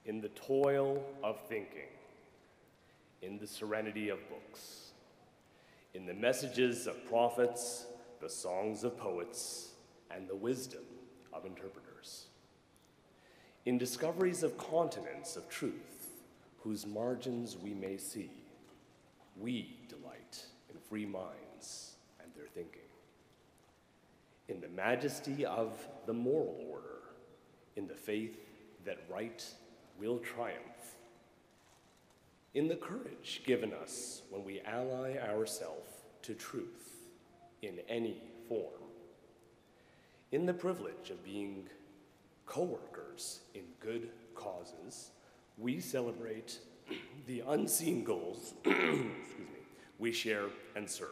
in the toil of thinking, in the serenity of books, in the messages of prophets, the songs of poets, and the wisdom of interpreters, in discoveries of continents of truth, whose margins we may see, we delight in free minds and their thinking, in the majesty of the moral order, in the faith that right will triumph, in the courage given us when we ally ourselves to truth in any form, in the privilege of being co-workers in good causes, we celebrate the unseen goals we share and serve.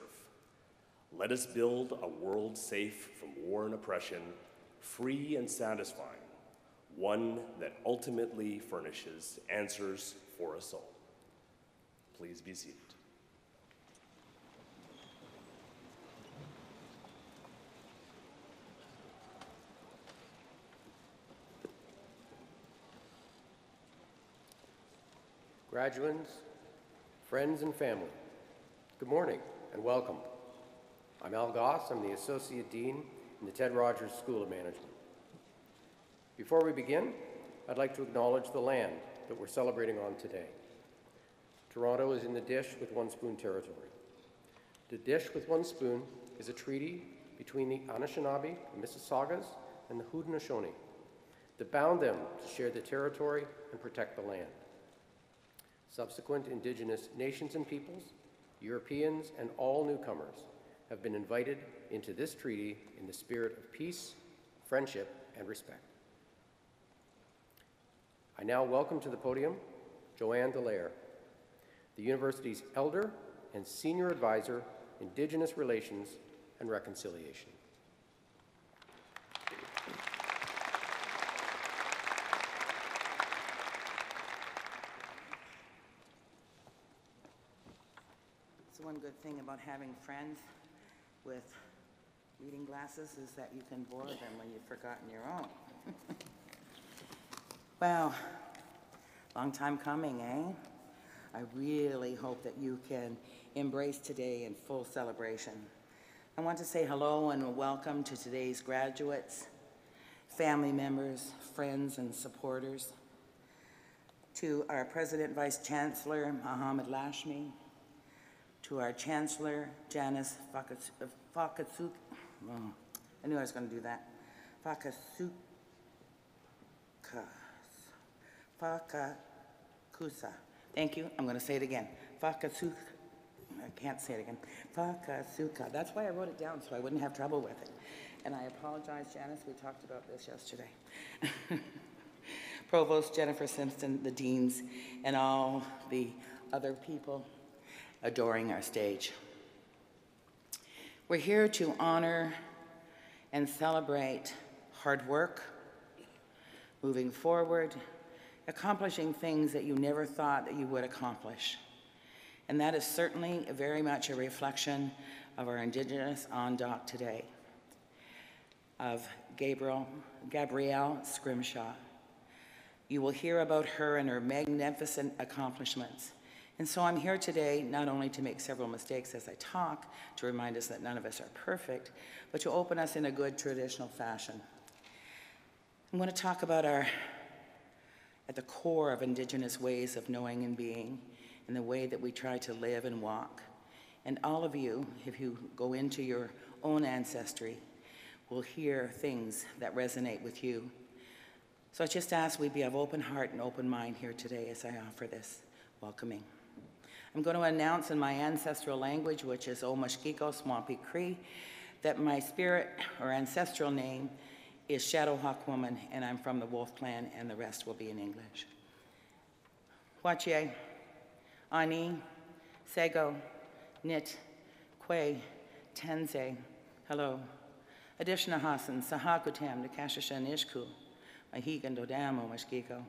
Let us build a world safe from war and oppression, free and satisfying, one that ultimately furnishes answers for us all. Please be seated. Graduates, friends and family, good morning and welcome. I'm Al Goss, I'm the Associate Dean in the Ted Rogers School of Management. Before we begin, I'd like to acknowledge the land that we're celebrating on today. Toronto is in the Dish with One Spoon territory. The Dish with One Spoon is a treaty between the Anishinaabe, the Mississaugas, and the Haudenosaunee that bound them to share the territory and protect the land. Subsequent Indigenous nations and peoples, Europeans, and all newcomers have been invited into this treaty in the spirit of peace, friendship, and respect. I now welcome to the podium Joanne Dallaire, the university's Elder and Senior Advisor, Indigenous Relations and Reconciliation. One good thing about having friends with reading glasses is that you can borrow them when you've forgotten your own. Well, long time coming, eh? I really hope that you can embrace today in full celebration. I want to say hello and welcome to today's graduates, family members, friends, and supporters, to our President Vice Chancellor, Mohammed Lashmi, to our Chancellor, Janice Fakasuk, I knew I was going to do that, Fakakusa. Thank you. I'm going to say it again. Fakasuk. I can't say it again. Fakasuka. That's why I wrote it down, so I wouldn't have trouble with it. And I apologize, Janice. We talked about this yesterday. Provost Jennifer Simpson, the deans, and all the other people adoring our stage. We're here to honor and celebrate hard work, moving forward, accomplishing things that you never thought that you would accomplish. And that is certainly very much a reflection of our Indigenous on dock today, of Gabrielle Scrimshaw. You will hear about her and her magnificent accomplishments. And so I'm here today not only to make several mistakes as I talk, to remind us that none of us are perfect, but to open us in a good traditional fashion. I'm going to talk about at the core of Indigenous ways of knowing and being, and the way that we try to live and walk. And all of you, if you go into your own ancestry, will hear things that resonate with you. So I just ask we be of open heart and open mind here today as I offer this welcoming. I'm going to announce in my ancestral language, which is Omashkiko Swampy Cree, that my spirit or ancestral name is Shadowhawk Woman, and I'm from the Wolf Clan, and the rest will be in English. Wache, Ani, Sego, Nit, Kwe, Tenze, hello. Adishna Hasan, Sahakutam, Nakashasha Nishku, Mahigan Dodam Omashkiko.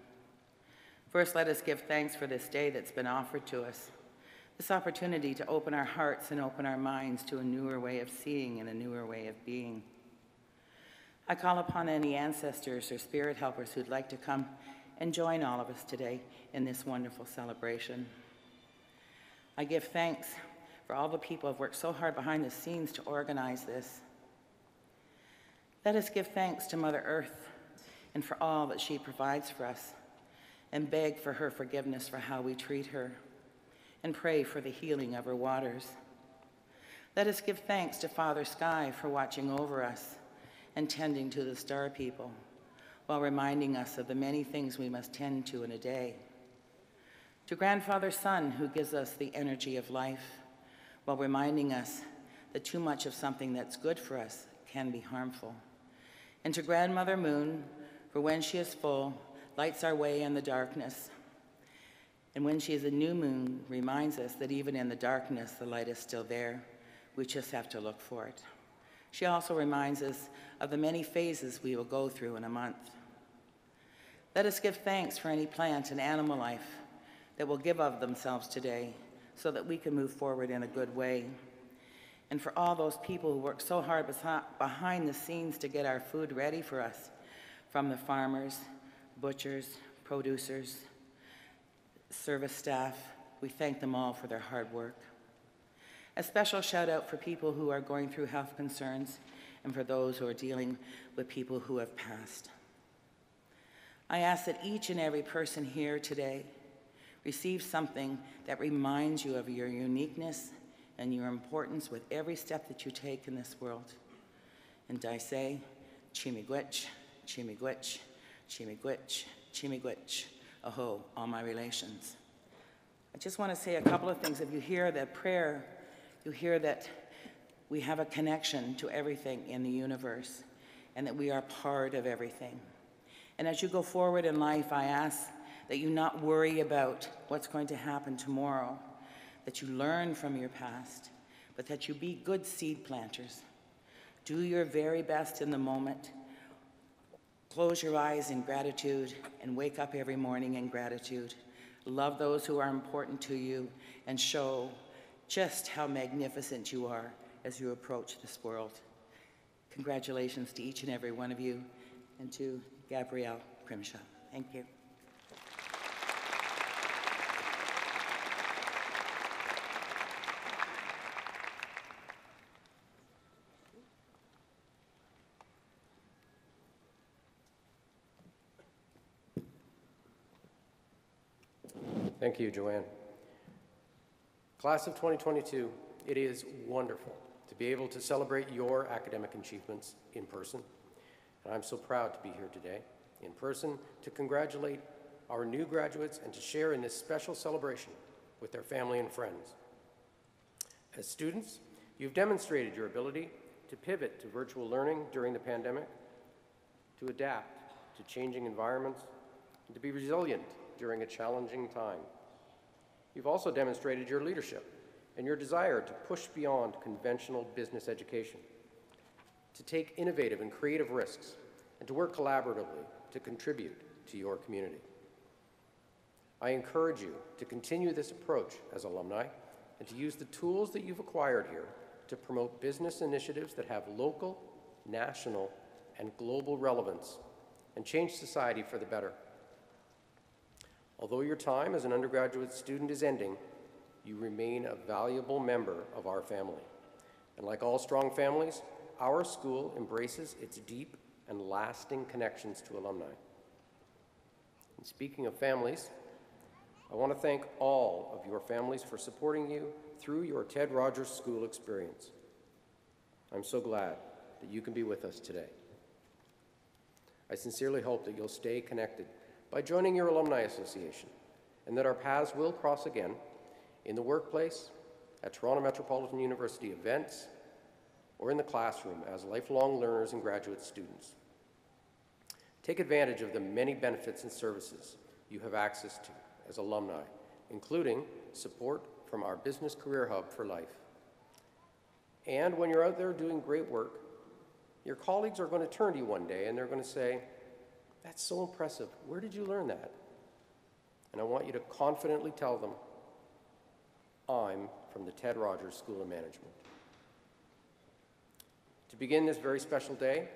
First, let us give thanks for this day that's been offered to us. This opportunity to open our hearts and open our minds to a newer way of seeing and a newer way of being. I call upon any ancestors or spirit helpers who'd like to come and join all of us today in this wonderful celebration. I give thanks for all the people who have worked so hard behind the scenes to organize this. Let us give thanks to Mother Earth and for all that she provides for us, and beg for her forgiveness for how we treat her, and pray for the healing of her waters. Let us give thanks to Father Sky for watching over us and tending to the star people, while reminding us of the many things we must tend to in a day. To Grandfather Sun, who gives us the energy of life, while reminding us that too much of something that's good for us can be harmful. And to Grandmother Moon, for when she is full, lights our way in the darkness. And when she is a new moon, reminds us that even in the darkness, the light is still there. We just have to look for it. She also reminds us of the many phases we will go through in a month. Let us give thanks for any plant and animal life that will give of themselves today so that we can move forward in a good way. And for all those people who work so hard behind the scenes to get our food ready for us, from the farmers, butchers, producers, service staff, we thank them all for their hard work. A special shout out for people who are going through health concerns and for those who are dealing with people who have passed. I ask that each and every person here today receive something that reminds you of your uniqueness and your importance with every step that you take in this world. And I say, Chimigwich, Chimigwich, Chimigwich, Chimigwich, aho, all my relations. I just want to say a couple of things. If you hear that prayer, you hear that we have a connection to everything in the universe and that we are part of everything. And as you go forward in life, I ask that you not worry about what's going to happen tomorrow, that you learn from your past, but that you be good seed planters. Do your very best in the moment. Close your eyes in gratitude and wake up every morning in gratitude. Love those who are important to you and show just how magnificent you are as you approach this world. Congratulations to each and every one of you, and to Gabrielle Scrimshaw. Thank you. Thank you, Joanne. Class of 2022, it is wonderful to be able to celebrate your academic achievements in person. And I'm so proud to be here today in person to congratulate our new graduates and to share in this special celebration with their family and friends. As students, you've demonstrated your ability to pivot to virtual learning during the pandemic, to adapt to changing environments, and to be resilient during a challenging time. You've also demonstrated your leadership and your desire to push beyond conventional business education, to take innovative and creative risks, and to work collaboratively to contribute to your community. I encourage you to continue this approach as alumni and to use the tools that you've acquired here to promote business initiatives that have local, national, and global relevance and change society for the better. Although your time as an undergraduate student is ending, you remain a valuable member of our family. And like all strong families, our school embraces its deep and lasting connections to alumni. And speaking of families, I want to thank all of your families for supporting you through your Ted Rogers School experience. I'm so glad that you can be with us today. I sincerely hope that you'll stay connected by joining your alumni association, and that our paths will cross again in the workplace, at Toronto Metropolitan University events, or in the classroom as lifelong learners and graduate students. Take advantage of the many benefits and services you have access to as alumni, including support from our Business Career Hub for Life. And when you're out there doing great work, your colleagues are going to turn to you one day and they're going to say, "That's so impressive. Where did you learn that?" And I want you to confidently tell them, "I'm from the Ted Rogers School of Management." To begin this very special day,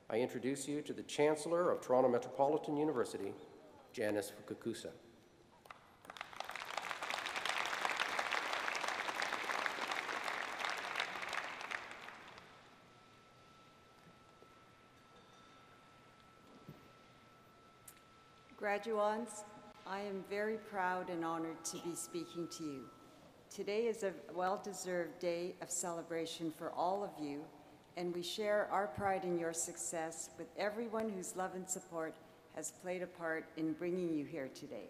I introduce you to the Chancellor of Toronto Metropolitan University, Janice Fukakusa. Graduands, I am very proud and honored to be speaking to you. Today is a well-deserved day of celebration for all of you, and we share our pride in your success with everyone whose love and support has played a part in bringing you here today.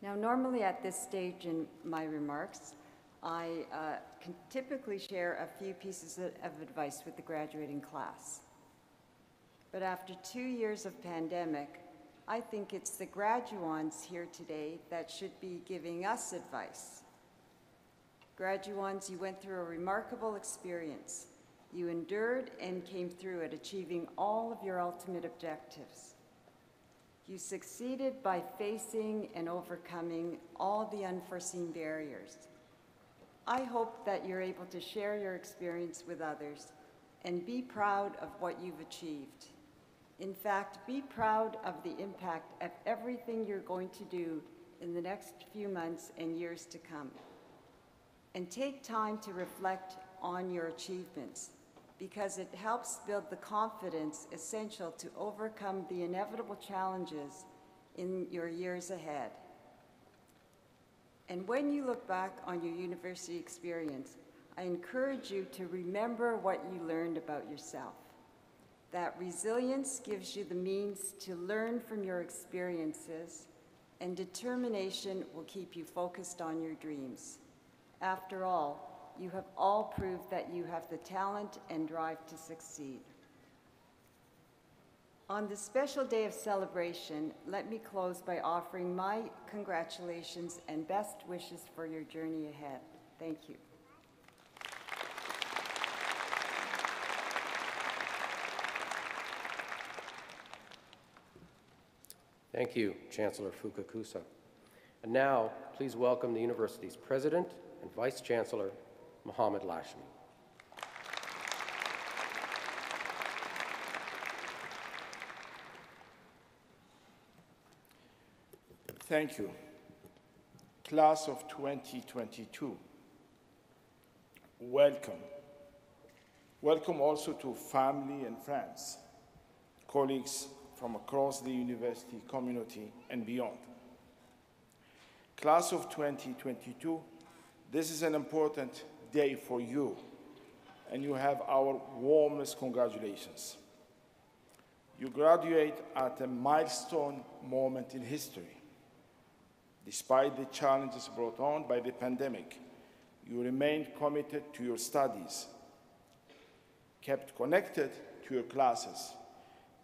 Now, normally at this stage in my remarks, I can typically share a few pieces of advice with the graduating class. But after 2 years of pandemic, I think it's the graduands here today that should be giving us advice. Graduands, you went through a remarkable experience. You endured and came through it, achieving all of your ultimate objectives. You succeeded by facing and overcoming all the unforeseen barriers. I hope that you're able to share your experience with others and be proud of what you've achieved. In fact, be proud of the impact of everything you're going to do in the next few months and years to come. And take time to reflect on your achievements, because it helps build the confidence essential to overcome the inevitable challenges in your years ahead. And when you look back on your university experience, I encourage you to remember what you learned about yourself. That resilience gives you the means to learn from your experiences, and determination will keep you focused on your dreams. After all, you have all proved that you have the talent and drive to succeed. On this special day of celebration, let me close by offering my congratulations and best wishes for your journey ahead. Thank you. Thank you, Chancellor Fukakusa. And now, please welcome the university's President and Vice Chancellor, Mohammed Lashmi. Thank you. Class of 2022, welcome. Welcome also to family and friends, colleagues from across the university community and beyond. Class of 2022, this is an important day for you, and you have our warmest congratulations. You graduate at a milestone moment in history. Despite the challenges brought on by the pandemic, you remained committed to your studies, kept connected to your classes,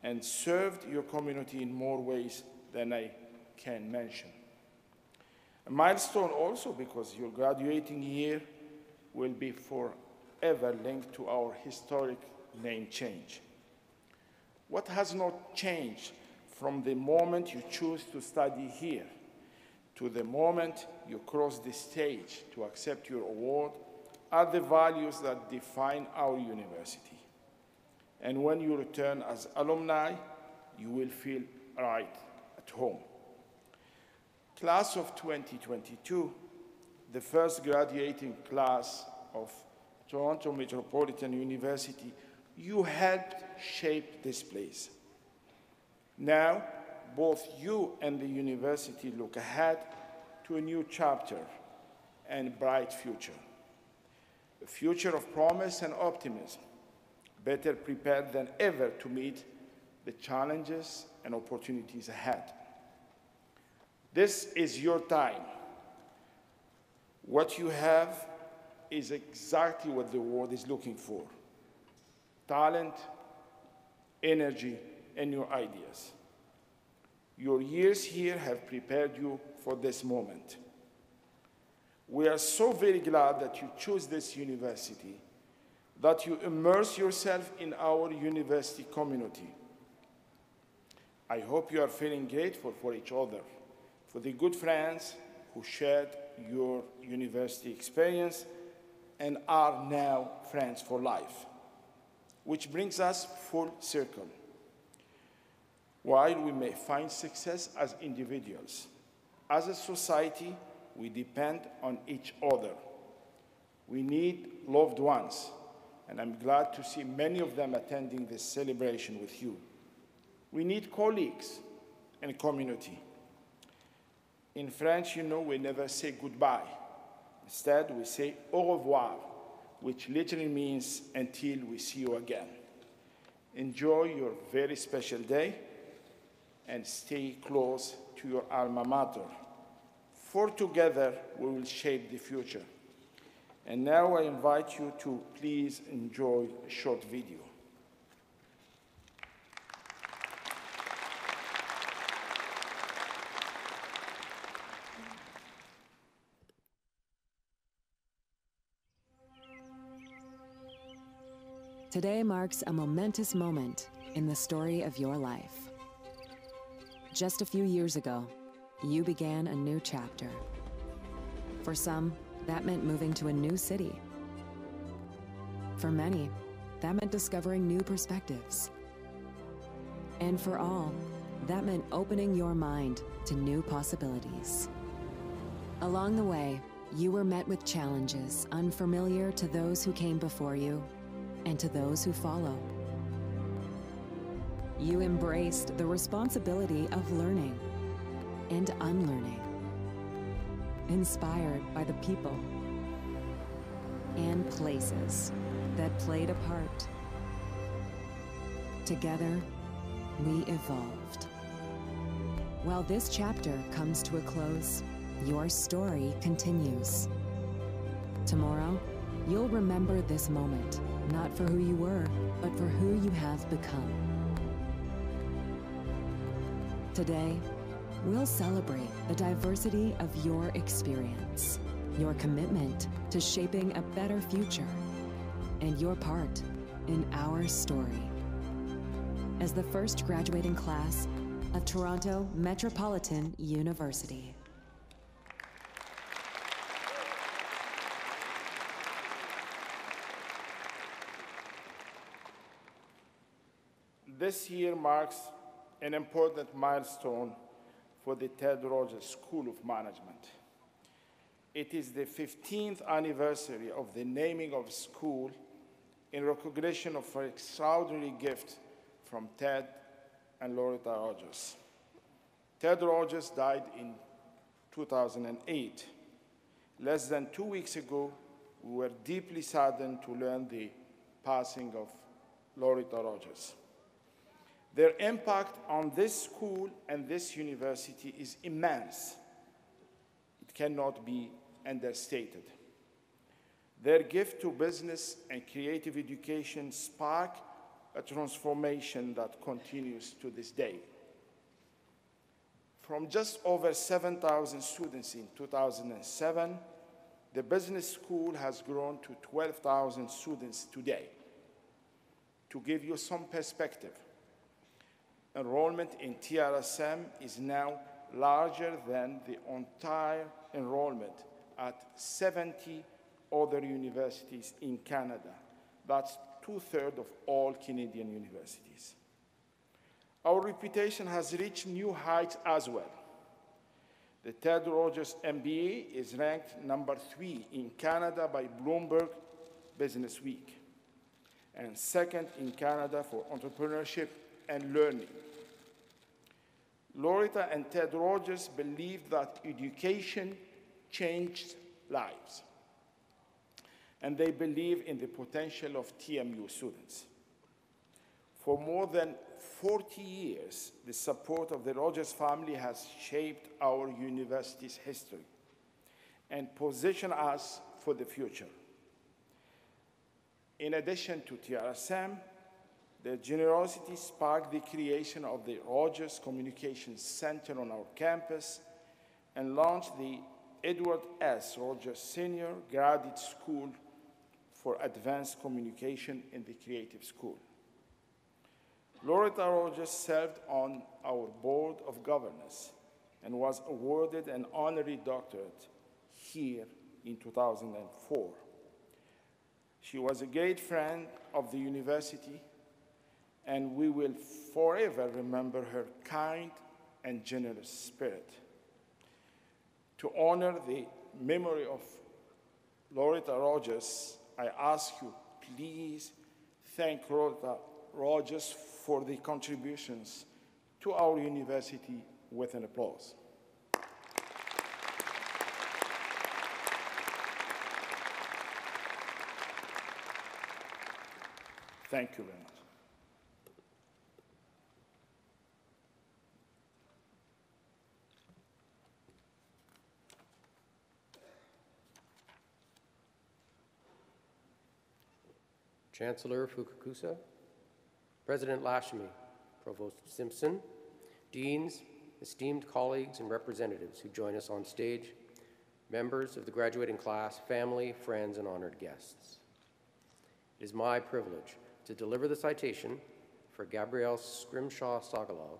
and served your community in more ways than I can mention. A milestone also because your graduating year will be forever linked to our historic name change. What has not changed from the moment you choose to study here to the moment you cross the stage to accept your award are the values that define our university. And when you return as alumni, you will feel right at home. Class of 2022, the first graduating class of Toronto Metropolitan University, you helped shape this place. Now, both you and the university look ahead to a new chapter and bright future. A future of promise and optimism, better prepared than ever to meet the challenges and opportunities ahead. This is your time. What you have is exactly what the world is looking for: talent, energy, and new ideas. Your years here have prepared you for this moment. We are so very glad that you chose this university, that you immerse yourself in our university community. I hope you are feeling grateful for each other, for the good friends who shared your university experience and are now friends for life. Which brings us full circle. While we may find success as individuals, as a society, we depend on each other. We need loved ones, and I'm glad to see many of them attending this celebration with you. We need colleagues and community. In French, you know, we never say goodbye. Instead, we say au revoir, which literally means until we see you again. Enjoy your very special day and stay close to your alma mater. For together, we will shape the future. And now I invite you to please enjoy a short video. Today marks a momentous moment in the story of your life. Just a few years ago, you began a new chapter. For some, that meant moving to a new city. For many, that meant discovering new perspectives. And for all, that meant opening your mind to new possibilities. Along the way, you were met with challenges unfamiliar to those who came before you and to those who follow. You embraced the responsibility of learning and unlearning, inspired by the people and places that played a part. Together, we evolved. While this chapter comes to a close, your story continues. Tomorrow, you'll remember this moment, not for who you were, but for who you have become. Today, we'll celebrate the diversity of your experience, your commitment to shaping a better future, and your part in our story. As the first graduating class of Toronto Metropolitan University. This year marks an important milestone for the Ted Rogers School of Management. It is the 15th anniversary of the naming of the school in recognition of an extraordinary gift from Ted and Loretta Rogers. Ted Rogers died in 2008. Less than 2 weeks ago, we were deeply saddened to learn the passing of Loretta Rogers. Their impact on this school and this university is immense. It cannot be understated. Their gift to business and creative education sparked a transformation that continues to this day. From just over 7,000 students in 2007, the business school has grown to 12,000 students today. To give you some perspective, enrollment in TRSM is now larger than the entire enrollment at 70 other universities in Canada. That's 2/3 of all Canadian universities. Our reputation has reached new heights as well. The Ted Rogers MBA is ranked number 3 in Canada by Bloomberg Business Week, and second in Canada for entrepreneurship and learning. Loretta and Ted Rogers believed that education changed lives, and they believe in the potential of TMU students. For more than 40 years, the support of the Rogers family has shaped our university's history and positioned us for the future. In addition to TRSM, their generosity sparked the creation of the Rogers Communications Center on our campus and launched the Edward S. Rogers Senior Graduate School for Advanced Communication in the Creative School. Loretta Rogers served on our Board of Governors and was awarded an honorary doctorate here in 2004. She was a great friend of the university and we will forever remember her kind and generous spirit. To honor the memory of Loretta Rogers, I ask you, please thank Loretta Rogers for the contributions to our university with an applause. Thank you very much. Chancellor Fukakusa, President Lashmi, Provost Simpson, deans, esteemed colleagues and representatives who join us on stage, members of the graduating class, family, friends, and honored guests. It is my privilege to deliver the citation for Gabrielle Scrimshaw Sagalov,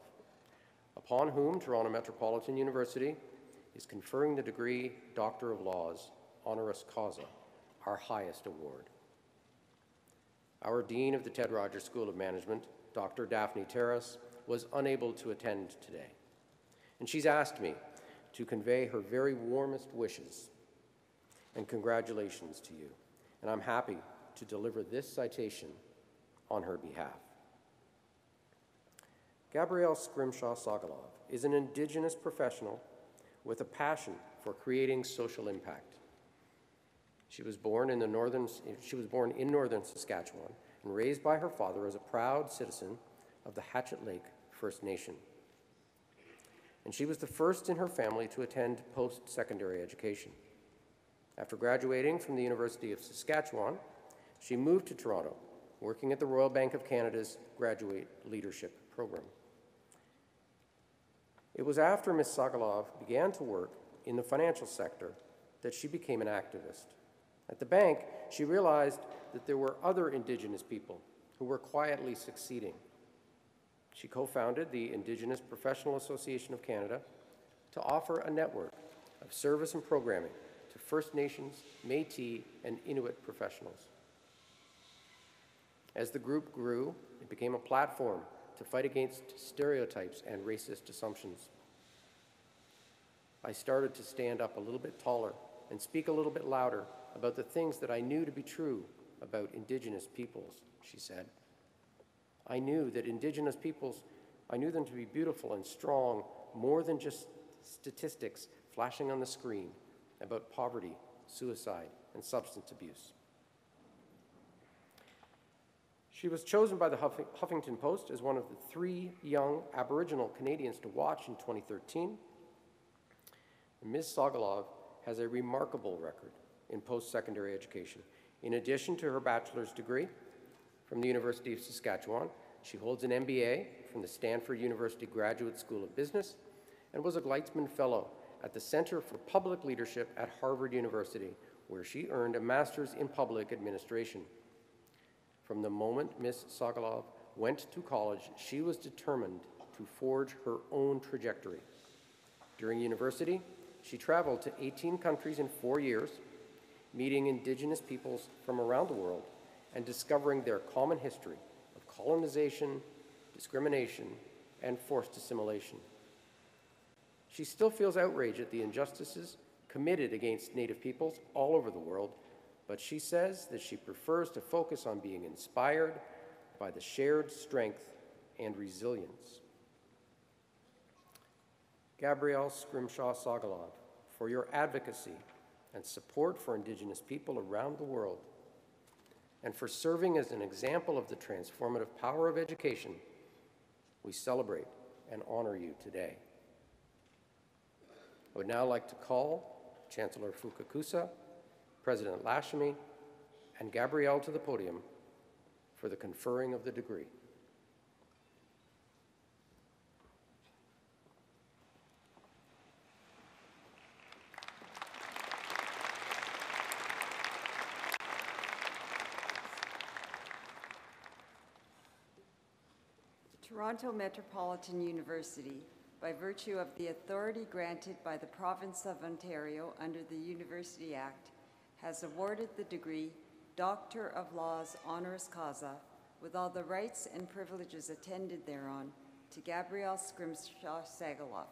upon whom Toronto Metropolitan University is conferring the degree Doctor of Laws, honoris causa, our highest award. Our Dean of the Ted Rogers School of Management, Dr. Daphne Terrace, was unable to attend today, and she's asked me to convey her very warmest wishes and congratulations to you, and I'm happy to deliver this citation on her behalf. Gabrielle Scrimshaw Sagalov is an Indigenous professional with a passion for creating social impact. She was born in northern Saskatchewan and raised by her father as a proud citizen of the Hatchet Lake First Nation. And she was the first in her family to attend post-secondary education. After graduating from the University of Saskatchewan, she moved to Toronto, working at the Royal Bank of Canada's Graduate Leadership Program. It was after Ms. Sagalov began to work in the financial sector that she became an activist. At the bank, she realized that there were other Indigenous people who were quietly succeeding. She co-founded the Indigenous Professional Association of Canada to offer a network of service and programming to First Nations, Métis, and Inuit professionals. As the group grew, it became a platform to fight against stereotypes and racist assumptions. I started to stand up a little bit taller and speak a little bit louder about the things that I knew to be true about Indigenous peoples, she said. I knew that Indigenous peoples, I knew them to be beautiful and strong, more than just statistics flashing on the screen about poverty, suicide, and substance abuse. She was chosen by the Huffington Post as one of the 3 young Aboriginal Canadians to watch in 2013. Ms. Sagalov has a remarkable record in post-secondary education. In addition to her bachelor's degree from the University of Saskatchewan, she holds an MBA from the Stanford University Graduate School of Business and was a Gleitzman Fellow at the Center for Public Leadership at Harvard University, where she earned a master's in public administration. From the moment Ms. Sagalov went to college, she was determined to forge her own trajectory. During university, she traveled to 18 countries in 4 years, meeting Indigenous peoples from around the world and discovering their common history of colonization, discrimination, and forced assimilation. She still feels outrage at the injustices committed against Native peoples all over the world, but she says that she prefers to focus on being inspired by the shared strength and resilience. Gabrielle Scrimshaw Sagalov, for your advocacy and support for Indigenous people around the world, and for serving as an example of the transformative power of education, we celebrate and honor you today. I would now like to call Chancellor Fukakusa, President Lashmi, and Gabrielle to the podium for the conferring of the degree. Toronto Metropolitan University, by virtue of the authority granted by the Province of Ontario under the University Act, has awarded the degree Doctor of Laws honoris causa with all the rights and privileges attended thereon, to Gabrielle Scrimshaw Sagalov.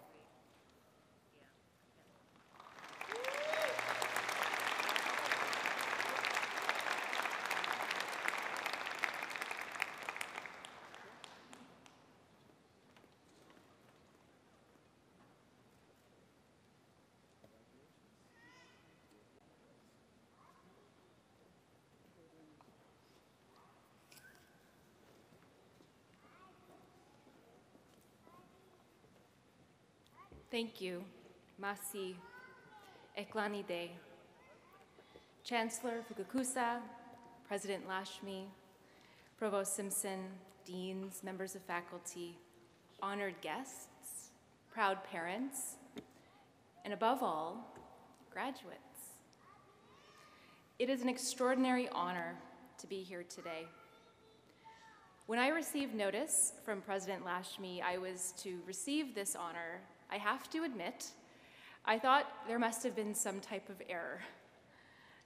Thank you, Masi Eklanide, Chancellor Fukakusa, President Lashmi, Provost Simpson, deans, members of faculty, honored guests, proud parents, and above all, graduates. It is an extraordinary honor to be here today. When I received notice from President Lashmi I was to receive this honor, I have to admit, I thought there must have been some type of error.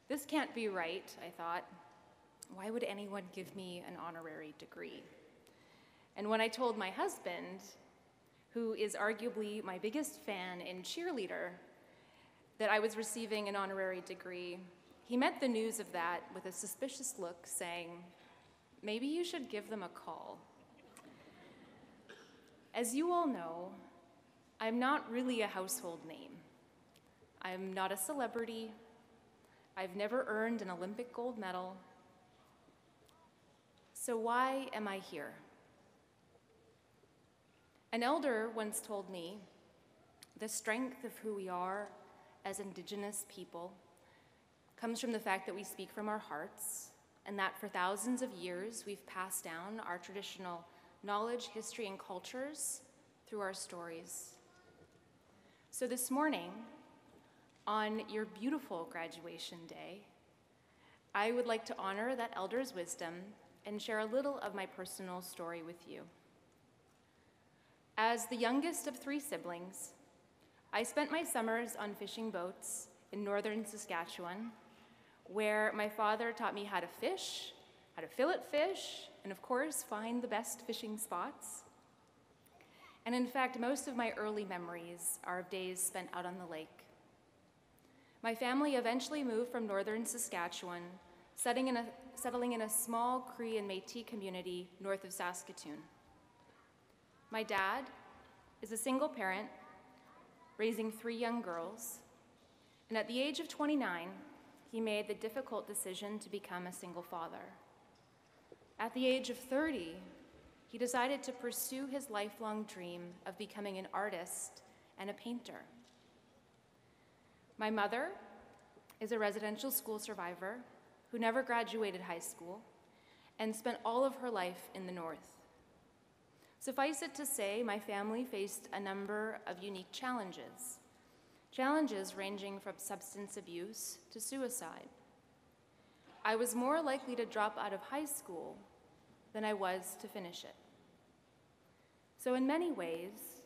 This can't be right, I thought. Why would anyone give me an honorary degree? And when I told my husband, who is arguably my biggest fan and cheerleader, that I was receiving an honorary degree, he met the news of that with a suspicious look, saying, "Maybe you should give them a call." As you all know, I'm not really a household name. I'm not a celebrity. I've never earned an Olympic gold medal. So why am I here? An elder once told me, the strength of who we are as Indigenous people comes from the fact that we speak from our hearts, and that for thousands of years we've passed down our traditional knowledge, history, and cultures through our stories. So this morning, on your beautiful graduation day, I would like to honor that elder's wisdom and share a little of my personal story with you. As the youngest of 3 siblings, I spent my summers on fishing boats in northern Saskatchewan, where my father taught me how to fish, how to fillet fish, and of course, find the best fishing spots. And in fact, most of my early memories are of days spent out on the lake. My family eventually moved from northern Saskatchewan, settling in a small Cree and Métis community north of Saskatoon. My dad is a single parent, raising 3 young girls, and at the age of 29, he made the difficult decision to become a single father. At the age of 30, he decided to pursue his lifelong dream of becoming an artist and a painter. My mother is a residential school survivor who never graduated high school and spent all of her life in the North. Suffice it to say, my family faced a number of unique challenges ranging from substance abuse to suicide. I was more likely to drop out of high school than I was to finish it. So in many ways,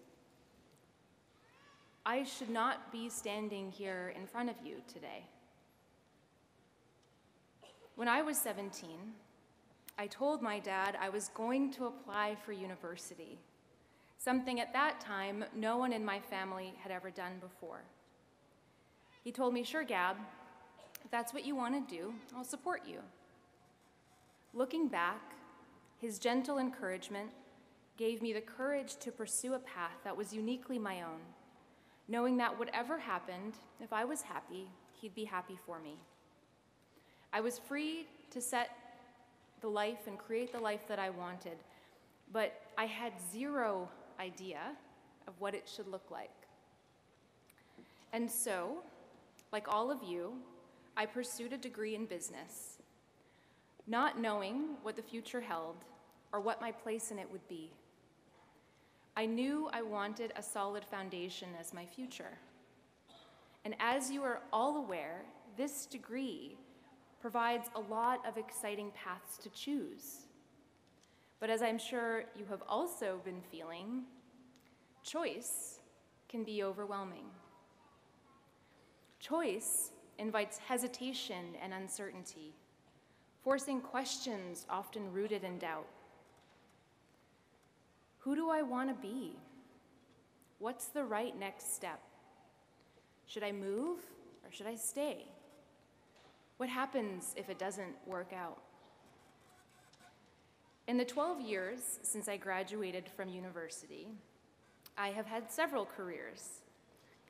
I should not be standing here in front of you today. When I was 17, I told my dad I was going to apply for university, something at that time no one in my family had ever done before. He told me, "Sure, Gab, if that's what you want to do, I'll support you." Looking back, his gentle encouragement gave me the courage to pursue a path that was uniquely my own, knowing that whatever happened, if I was happy, he'd be happy for me. I was free to set the life and create the life that I wanted, but I had zero idea of what it should look like. And so, like all of you, I pursued a degree in business, not knowing what the future held or what my place in it would be. I knew I wanted a solid foundation as my future. And as you are all aware, this degree provides a lot of exciting paths to choose. But as I'm sure you have also been feeling, choice can be overwhelming. Choice invites hesitation and uncertainty, forcing questions often rooted in doubt. Who do I want to be? What's the right next step? Should I move or should I stay? What happens if it doesn't work out? In the 12 years since I graduated from university, I have had several careers,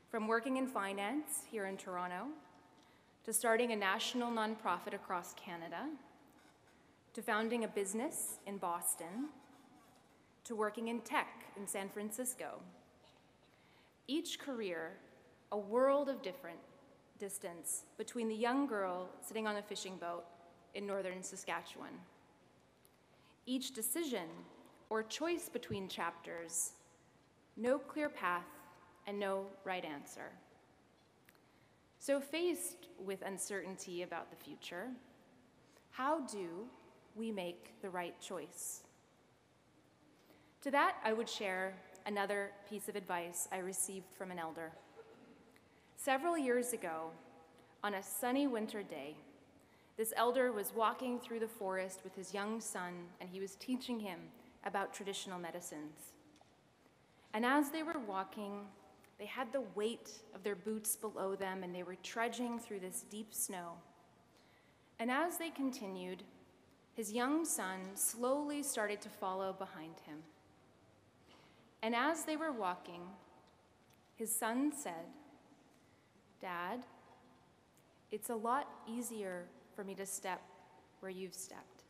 from working in finance here in Toronto, to starting a national nonprofit across Canada, to founding a business in Boston, to working in tech in San Francisco. Each career, a world of different distance between the young girl sitting on a fishing boat in northern Saskatchewan. Each decision or choice between chapters, no clear path and no right answer. So faced with uncertainty about the future, how do we make the right choice? To that, I would share another piece of advice I received from an elder. Several years ago, on a sunny winter day, this elder was walking through the forest with his young son, and he was teaching him about traditional medicines. And as they were walking, they had the weight of their boots below them, and they were trudging through this deep snow. And as they continued, his young son slowly started to follow behind him. And as they were walking, his son said, "Dad, it's a lot easier for me to step where you've stepped."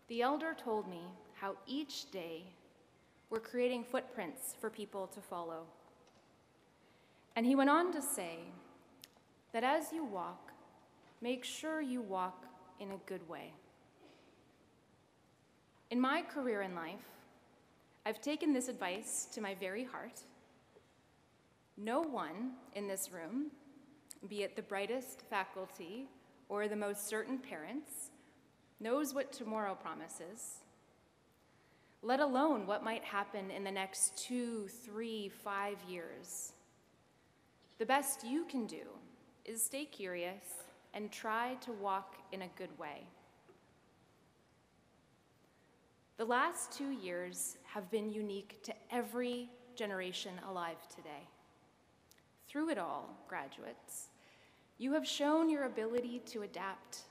The elder told me how each day we're creating footprints for people to follow. And he went on to say that as you walk, make sure you walk in a good way. In my career in life, I've taken this advice to my very heart. No one in this room, be it the brightest faculty or the most certain parents, knows what tomorrow promises, let alone what might happen in the next 2, 3, 5 years. The best you can do is stay curious and try to walk in a good way. The last 2 years have been unique to every generation alive today. Through it all, graduates, you have shown your ability to adapt,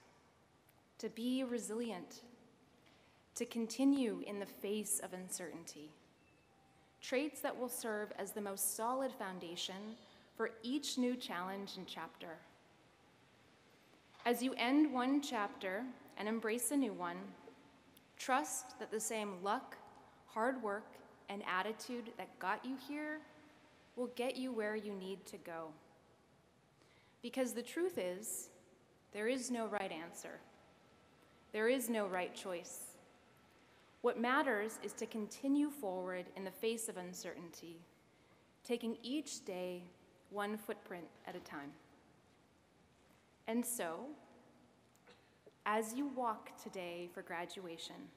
to be resilient, to continue in the face of uncertainty, traits that will serve as the most solid foundation for each new challenge and chapter. As you end one chapter and embrace a new one, trust that the same luck, hard work, and attitude that got you here will get you where you need to go. Because the truth is, there is no right answer. There is no right choice. What matters is to continue forward in the face of uncertainty, taking each day one footprint at a time. And so, as you walk today for graduation,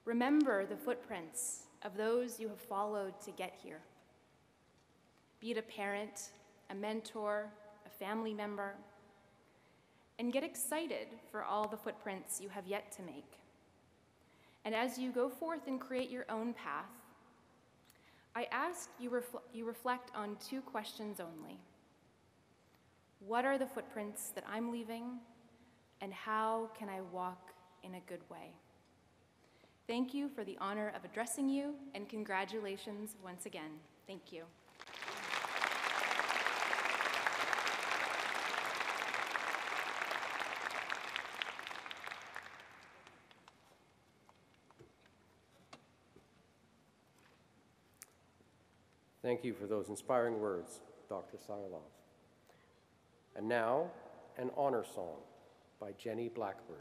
remember the footprints of those you have followed to get here. Be it a parent, a mentor, a family member, and get excited for all the footprints you have yet to make. And as you go forth and create your own path, I ask you reflect on 2 questions only. What are the footprints that I'm leaving, and how can I walk in a good way? Thank you for the honor of addressing you, and congratulations once again. Thank you. Thank you for those inspiring words, Dr. Sagalov. And now, an honor song by Jenny Blackbird.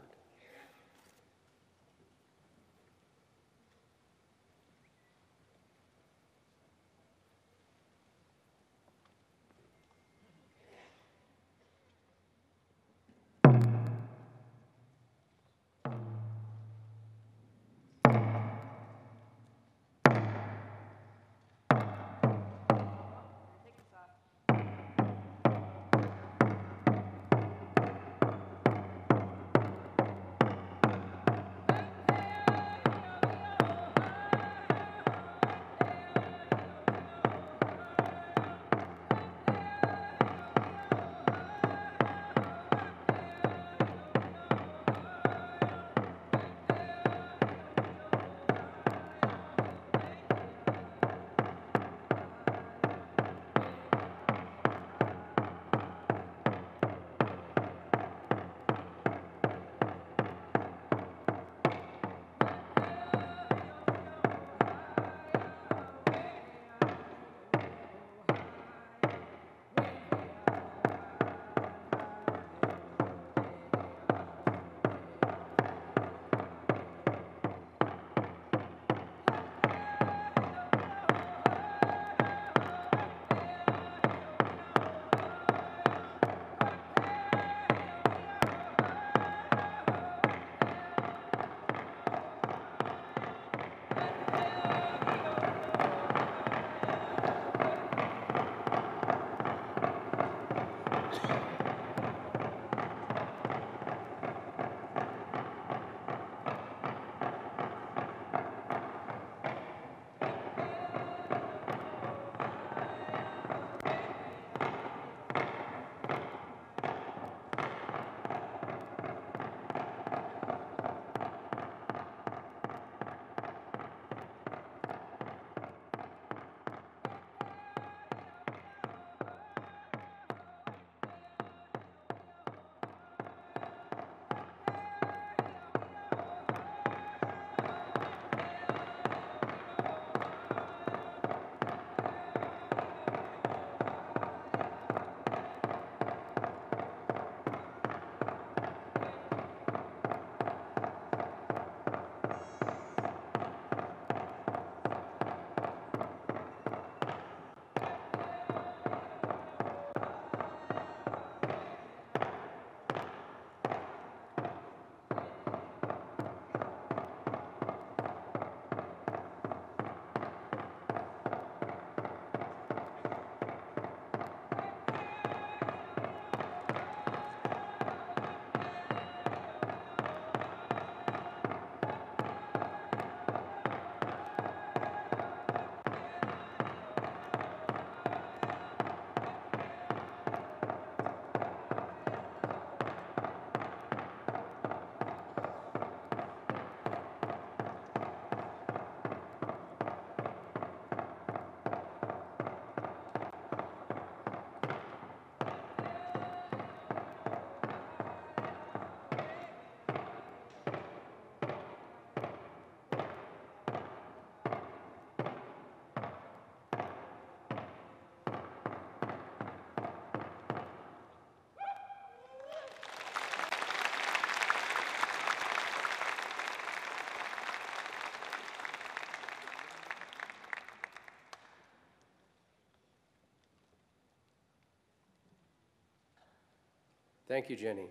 Thank you, Jenny.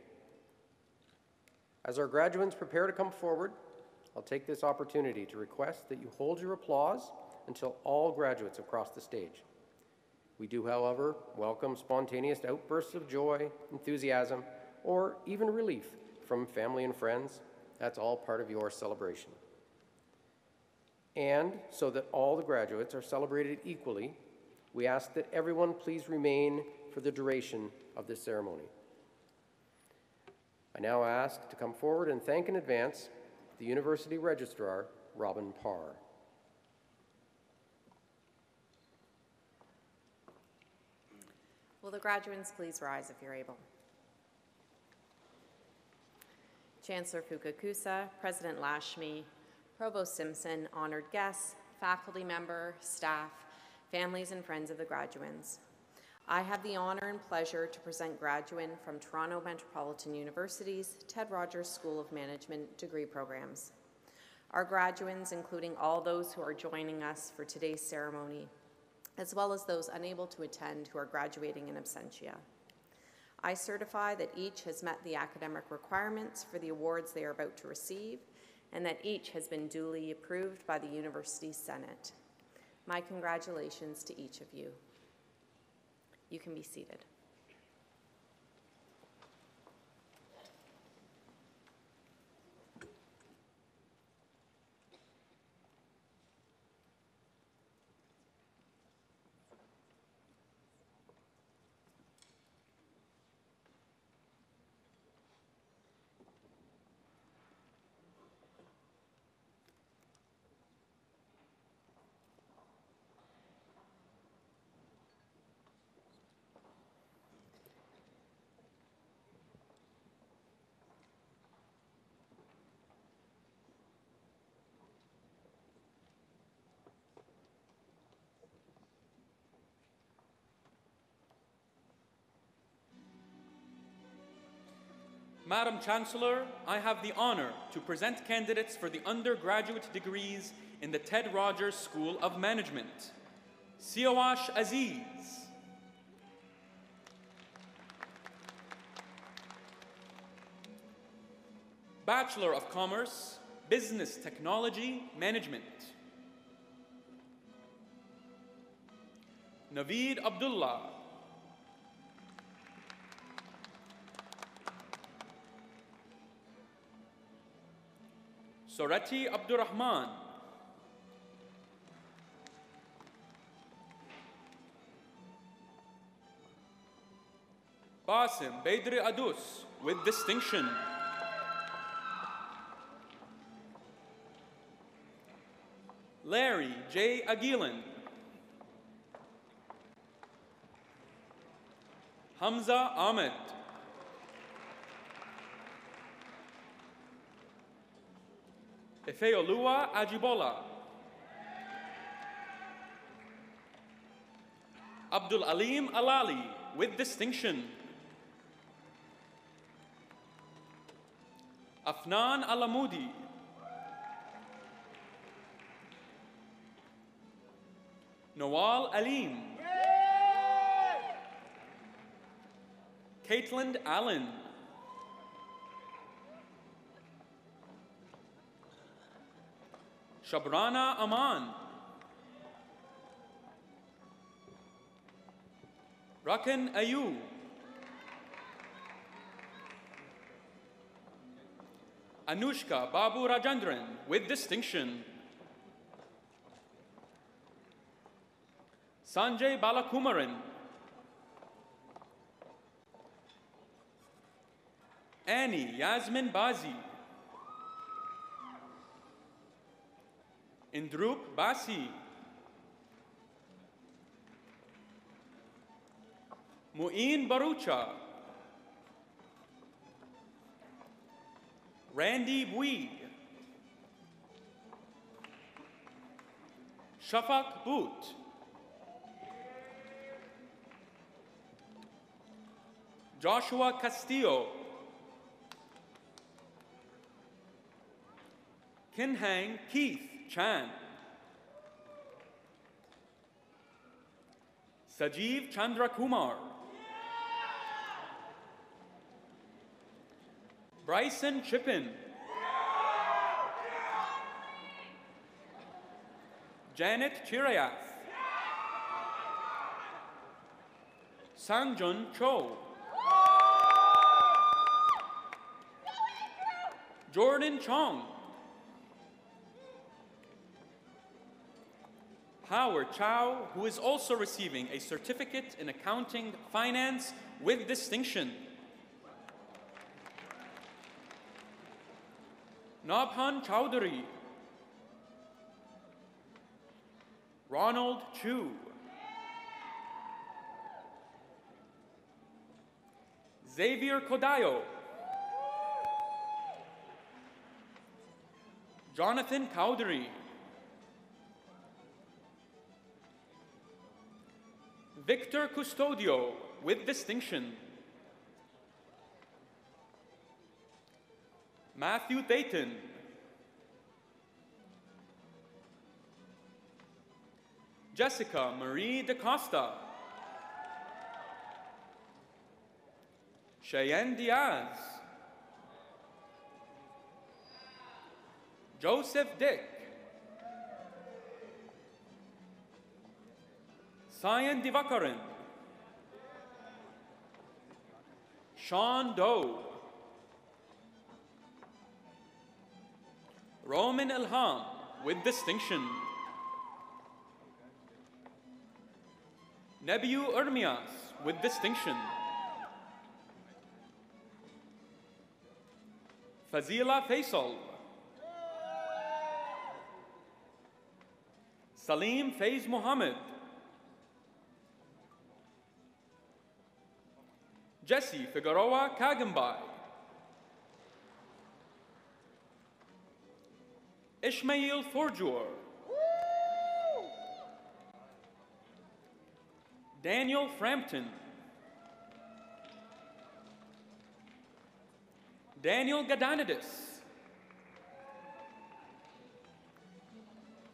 As our graduates prepare to come forward, I'll take this opportunity to request that you hold your applause until all graduates have crossed the stage. We do, however, welcome spontaneous outbursts of joy, enthusiasm, or even relief from family and friends. That's all part of your celebration. And so that all the graduates are celebrated equally, we ask that everyone please remain for the duration of this ceremony. I now ask to come forward and thank in advance the University Registrar, Robin Parr. Will the graduates please rise if you're able? Chancellor Fukakusa, President Lashmi, Provost Simpson, honored guests, faculty member, staff, families and friends of the graduands. I have the honor and pleasure to present graduate from Toronto Metropolitan University's Ted Rogers School of Management degree programs. Our graduands, including all those who are joining us for today's ceremony, as well as those unable to attend who are graduating in absentia. I certify that each has met the academic requirements for the awards they are about to receive, and that each has been duly approved by the University Senate. My congratulations to each of you. You can be seated. Madam Chancellor, I have the honor to present candidates for the undergraduate degrees in the Ted Rogers School of Management. Siawash Aziz. Bachelor of Commerce, Business Technology Management. Naveed Abdullah. Sorati Abdurrahman. Basim Baydri Adus with distinction. Larry J. Aguilan. Hamza Ahmed. Ifeoluwa Ajibola. Abdul Alim Alali with distinction. Afnan Alamudi. Nawal Alim. Caitlin Allen. Shabrana Aman. Rakan Ayub. Anushka Babu Rajendran with distinction. Sanjay Balakumaran. Annie Yasmin Bazi. Indrup Basi. Mu'in Barucha. Randy Bouygues. Shafak Boot. Joshua Castillo. Kinhang Keith Chan. Sajeev Chandra Kumar. Bryson Chippin. Janet Chirayath. Sangjun Cho. Jordan Chong. Howard Chow, who is also receiving a certificate in accounting finance with distinction. Nabhan Chowdhury. Ronald Chu. Xavier Kodayo. Jonathan Cowdery. Victor Custodio with distinction. Matthew Thayton. Jessica Marie DaCosta. Cheyenne Diaz. Joseph Dick. Sayan Divakaran. Sean Doe. Roman Ilham with distinction. Nebiu Ermias with distinction. Fazila Faisal. Salim Faiz Muhammad. Jesse Figueroa Kagambai. Ishmael Forjur. Daniel Frampton. Daniel Gadanidis.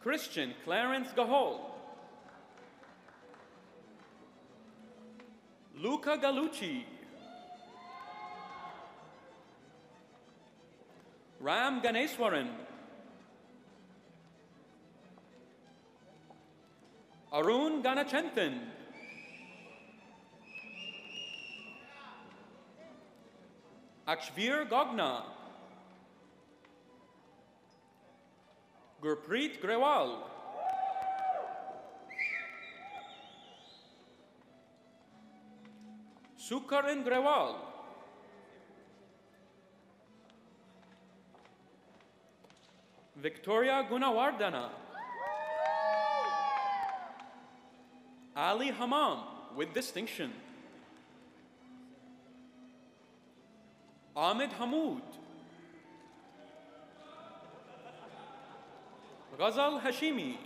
Christian Clarence Gahol. Luca Galucci. Ram Ganeswaran. Arun Ganachantan. Akshvir Gogna. Gurpreet Grewal. Sukaran Grewal. Victoria Gunawardana. Ali Hamam with distinction. Ahmed Hamoud. Ghazal Hashimi.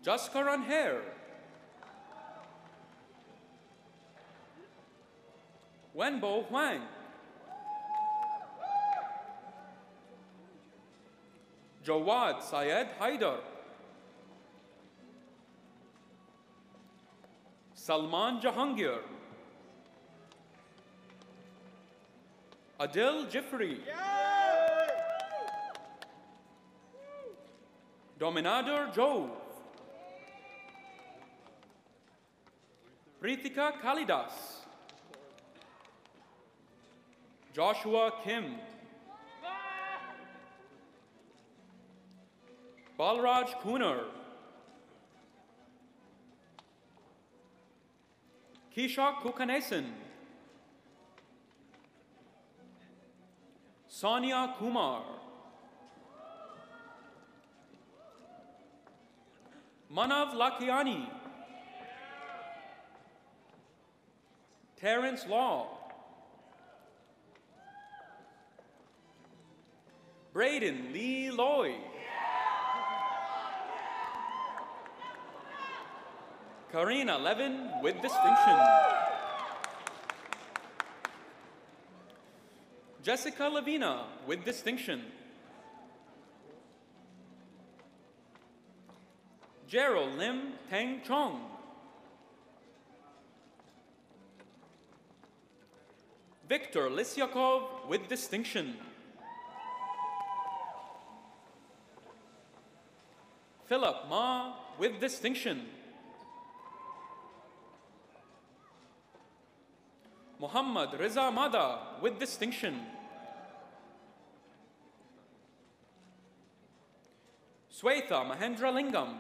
Jaskaran Hair. Wenbo Huang. Jawad Syed Haidar. Salman Jahangir. Adil Jifri. Dominador Jove. Pritika Kalidas. Joshua Kim. Balraj Kunar. Kishak Kukanesan. Sonia Kumar. Manav Lakiani. Terrence Law. Braden Lee Loy. Karina Levin with distinction. Jessica Lavina with distinction. Gerald Lim Tang Chong. Viktor Lisyakov with distinction. Philip Ma with distinction. Muhammad Reza Mada with distinction. Swetha Mahendra Lingam.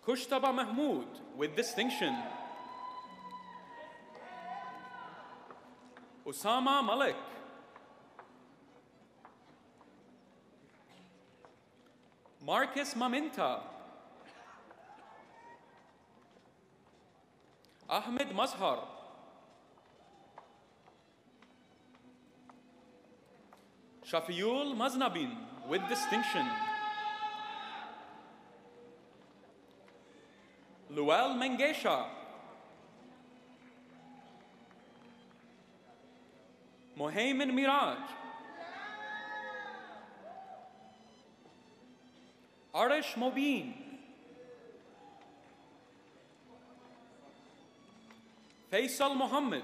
Kushtaba Mahmood with distinction. Usama Malik. Marcus Maminta. Ahmed Mazhar. Shafiul Maznabin with distinction. Luel Mengesha. Mohaimin Miraj. Arish Mobeen. Faisal Mohammed.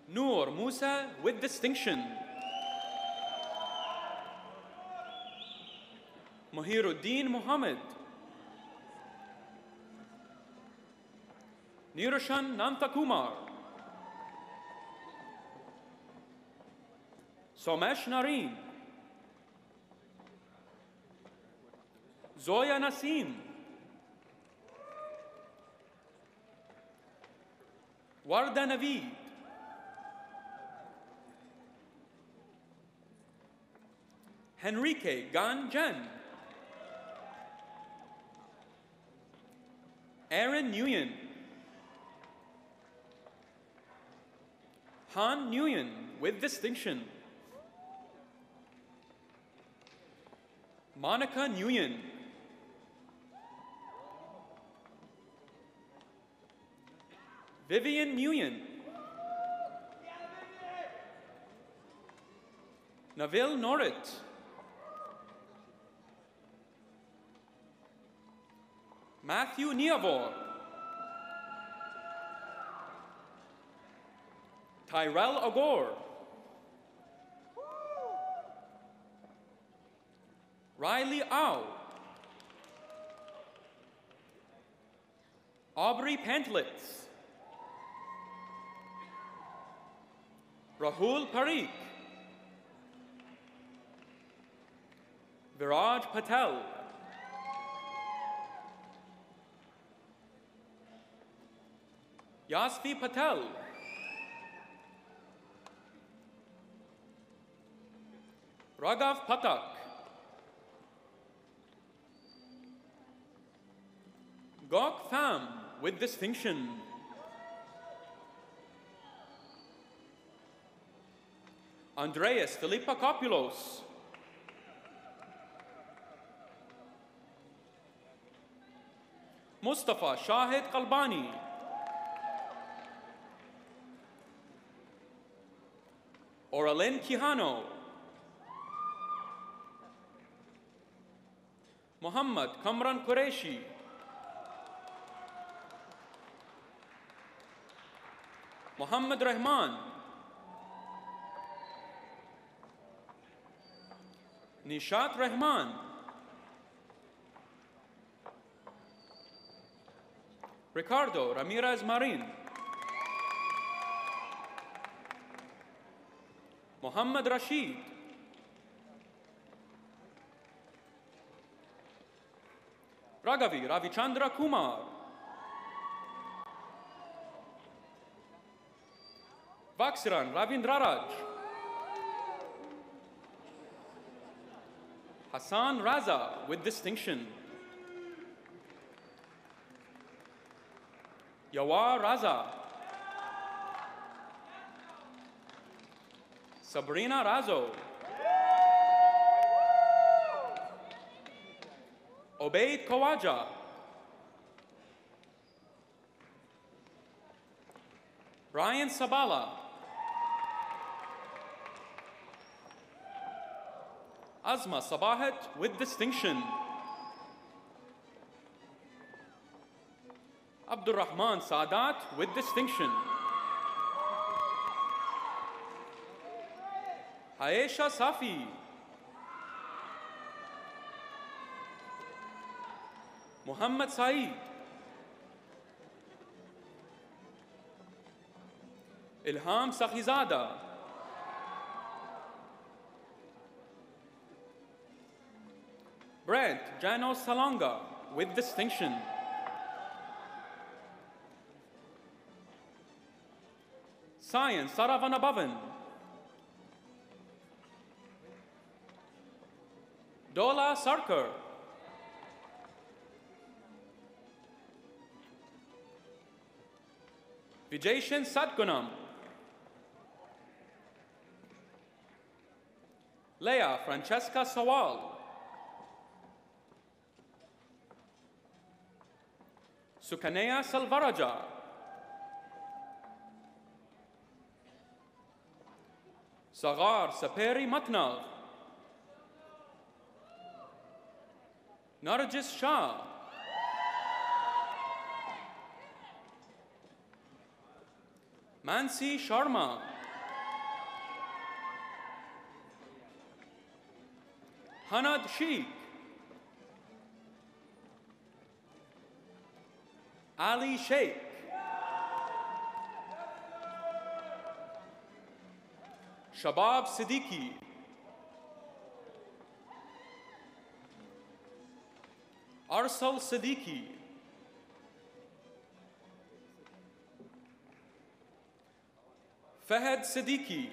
Noor Musa with distinction. Muhiruddin Muhammad. Nirushan Nantakumar. Somesh Nareen. Zoya Nasim. Warda Naveed. Henrique Ganjan. Aaron Nguyen. Han Nguyen with distinction. Monica Nguyen. Vivian Nguyen. Navil Norit. Matthew Niavor. Tyrell Agor. Riley Au. Aubrey Pantlitz. Rahul Parikh. Viraj Patel. Yasvi Patel. Raghav Patak. Gok Pham with distinction. Andreas Philippakopoulos. Mustafa Shahid Qalbani. Oralin Kihano. Muhammad Kamran Qureshi. Muhammad Rahman. Nishat Rahman. Ricardo Ramirez Marin. Muhammad Rashid. Raghavi Ravichandra Kumar. Vaksiran Ravindraraj. Hassan Raza with distinction. Yawar Raza. Sabrina Razo. Obaid Kawaja. Brian Sabala. Azma Sabahat with distinction. Abdurrahman Sadat with distinction. Aisha Safi. Muhammad Saeed. Ilham Sakhizada. Brent Janos Salanga with distinction. Science Saravanabavan. Dola Sarkar. Vijayashan Sadgunam. Leah Francesca Sawal. Sukanea Salvaraja. Sagar Saperi Matnal. Narjis Shah. Mansi Sharma. Hanad Sheikh. Ali Sheikh. Shabab Siddiqui. Arsal Siddiqui. Fahad Siddiqui.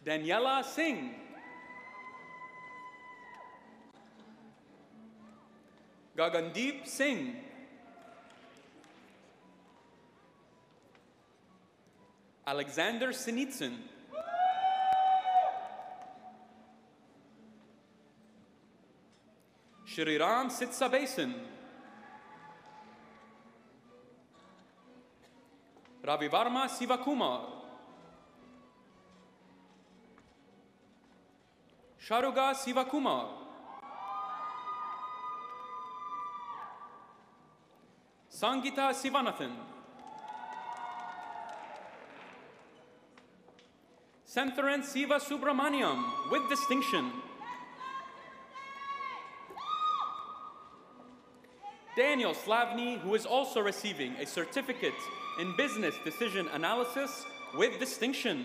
Daniela Singh. Gagandeep Singh. Alexander Sinitsyn. Shriram Sitsabasan. Ravivarma Sivakumar. Sharuga Sivakumar. Sangita Sivanathan. Santharan Siva Subramaniam with distinction. Daniel Slavny, who is also receiving a certificate in business decision analysis with distinction.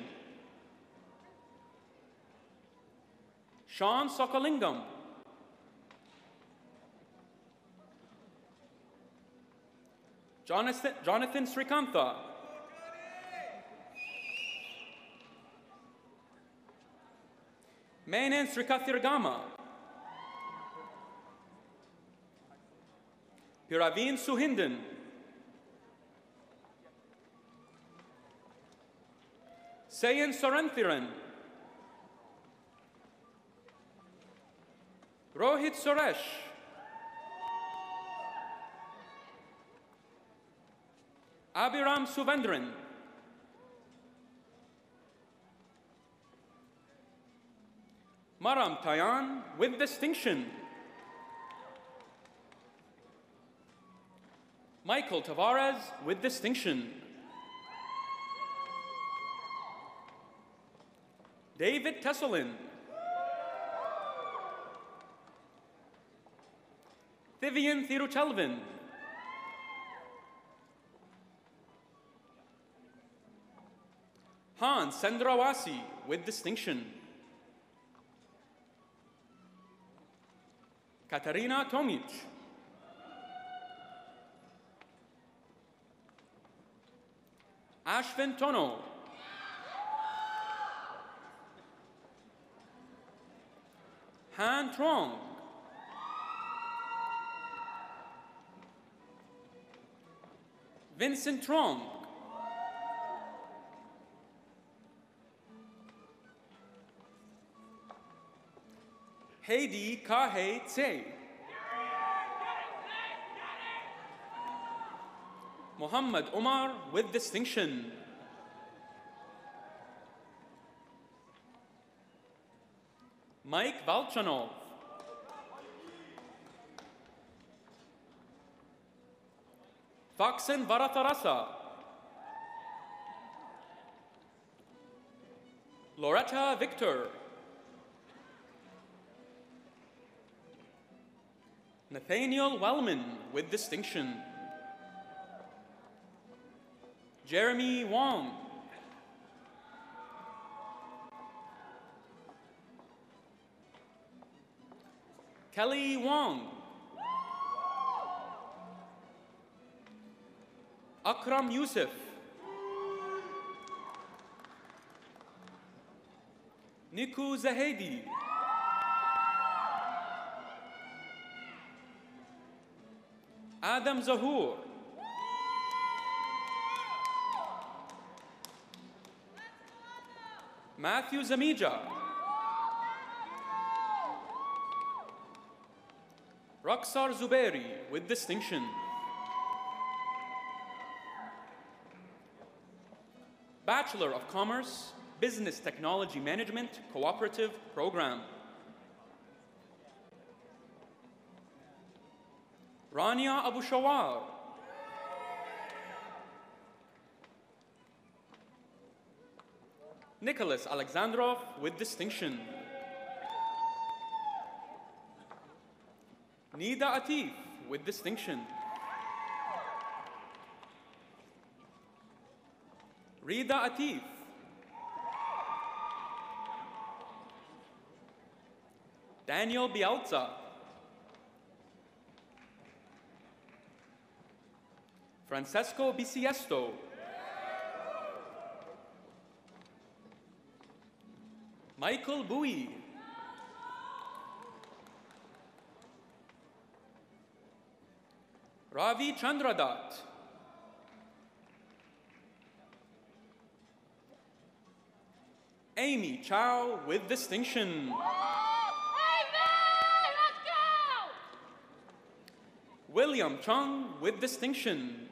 Sean Sokolingam. Jonathan Srikantha. Menon Srikathirgama. Piraveen Suhindan. Sayan Saranthiran. Rohit Suresh. Abhiram Suvendran. Maram Tayan with distinction. Michael Tavares with distinction. David Tesselin. Vivian Thiruchelvin. Hans Sendrawasi with distinction. Katarina Tomic. Ashvin Tono. Han Trong. Vincent Trong. Heidi Kahe Tse. Muhammad Omar with distinction. Mike Valchanov. Faksen Varatarasa, Loretta Victor, Nathaniel Wellman with distinction, Jeremy Wong, Kelly Wong, Akram Yusuf, Niku Zahedi, Adam Zahur, Matthew Zamija, Raksar Zubairi with distinction, Bachelor of Commerce, Business Technology Management Cooperative Program, Rania Abu Shawar, Nicholas Alexandrov with distinction, Nida Atif with distinction, Rida Atif, Daniel Bialza, Francesco Bisiesto, Michael Bowie, Ravi Chandradat, Amy Chow with distinction, William Chung with distinction,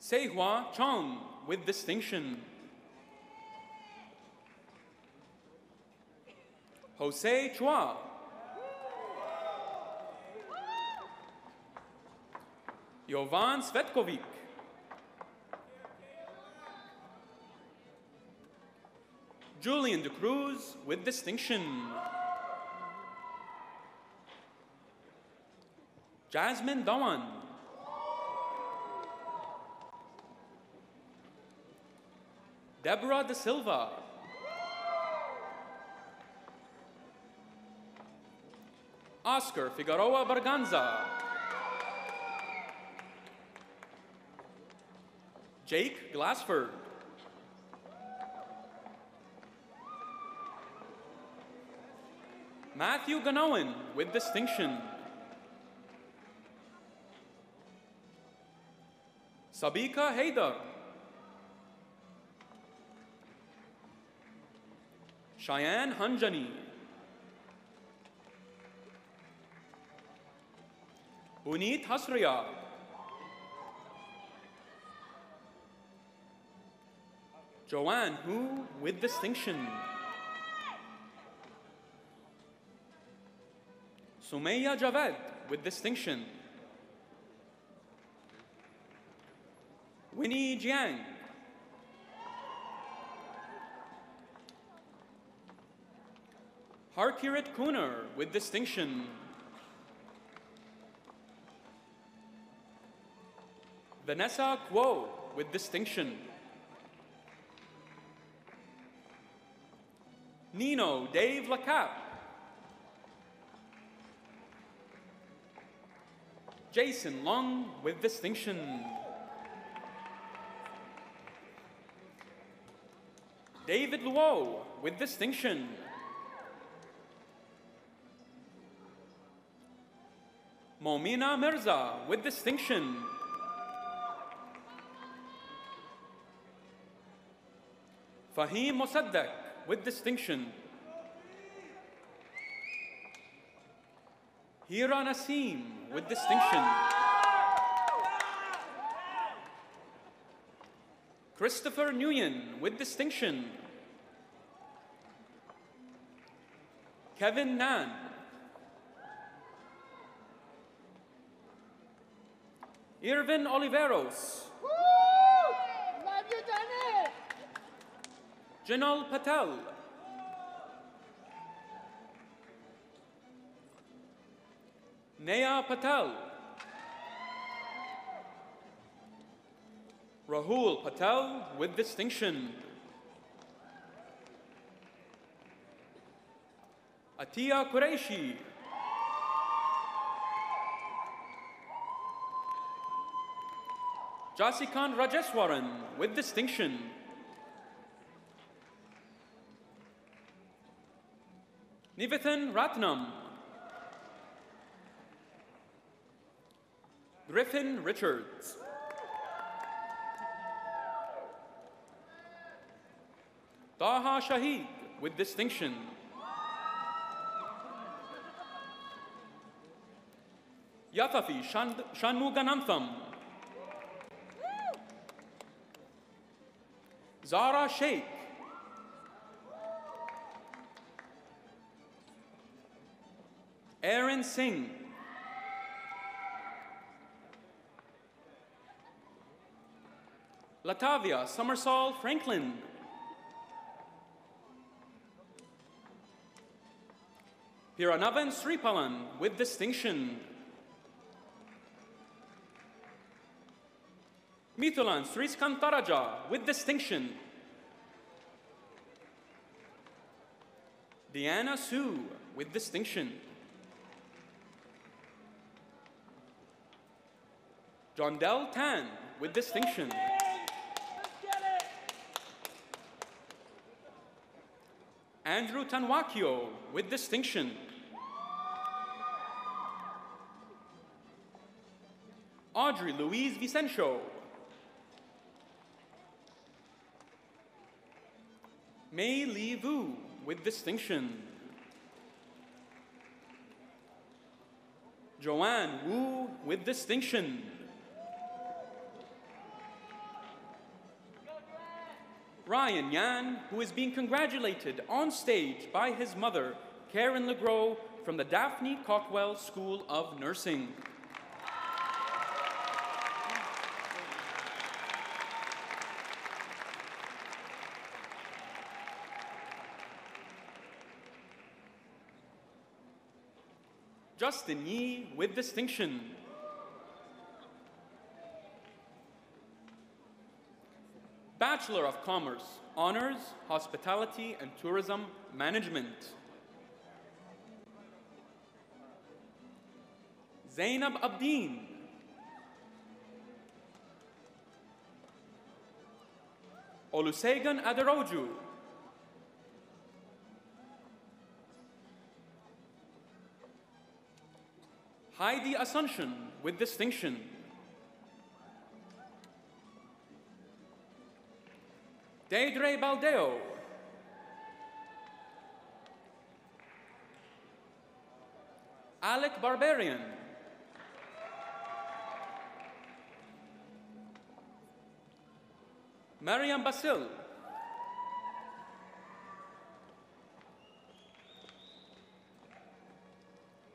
Seihua Chung with distinction, Jose Chua, Jovan Svetkovic, Julian De Cruz with distinction, Jasmine Dawan, Deborah De Silva, Oscar Figueroa Barganza, Jake Glassford, Matthew Ganowan with distinction, Sabika Haydar, Cheyenne Hanjani, Puneet Hasriya, Joanne Hu with distinction, Sumaya Javed with distinction, Winnie Jiang, Harkirat Kuner with distinction, Vanessa Kuo with distinction, Nino Dave Lacap, Jason Long with distinction, David Luo with distinction, Momina Mirza with distinction, Fahim Mossadegh with distinction, Hira Nasim with distinction, Christopher Nguyen with distinction, Kevin Nan, Irvin Oliveros. Love you, done it! Jinal Patel. Neha Patel. Rahul Patel with distinction. Atiya Qureshi. Jasikan Rajeswaran with distinction. Nivethan Ratnam. Griffin Richards. Taha Shahid with distinction. Yatafi Shanmuganantham. Zara Sheikh. Aaron Singh. Latavia Summersall Franklin. Piranavan Sripalan with distinction. Mithulan Sriskantaraja with distinction. Deanna Sue with distinction. John Del Tan with distinction. Andrew Tanwakio with distinction. Audrey Louise Vicencio. Mei Li Vu with distinction. Joanne Wu with distinction. Ryan Yan, who is being congratulated on stage by his mother, Karen Legros, from the Daphne Cockwell School of Nursing. Justin Yi with distinction. Bachelor of Commerce, Honors, Hospitality and Tourism Management. Zainab Abdeen. Olusegun Aderoju. Heidi Asuncion with distinction. Deidre Baldeo. Alec Barbarian. Mariam Basil.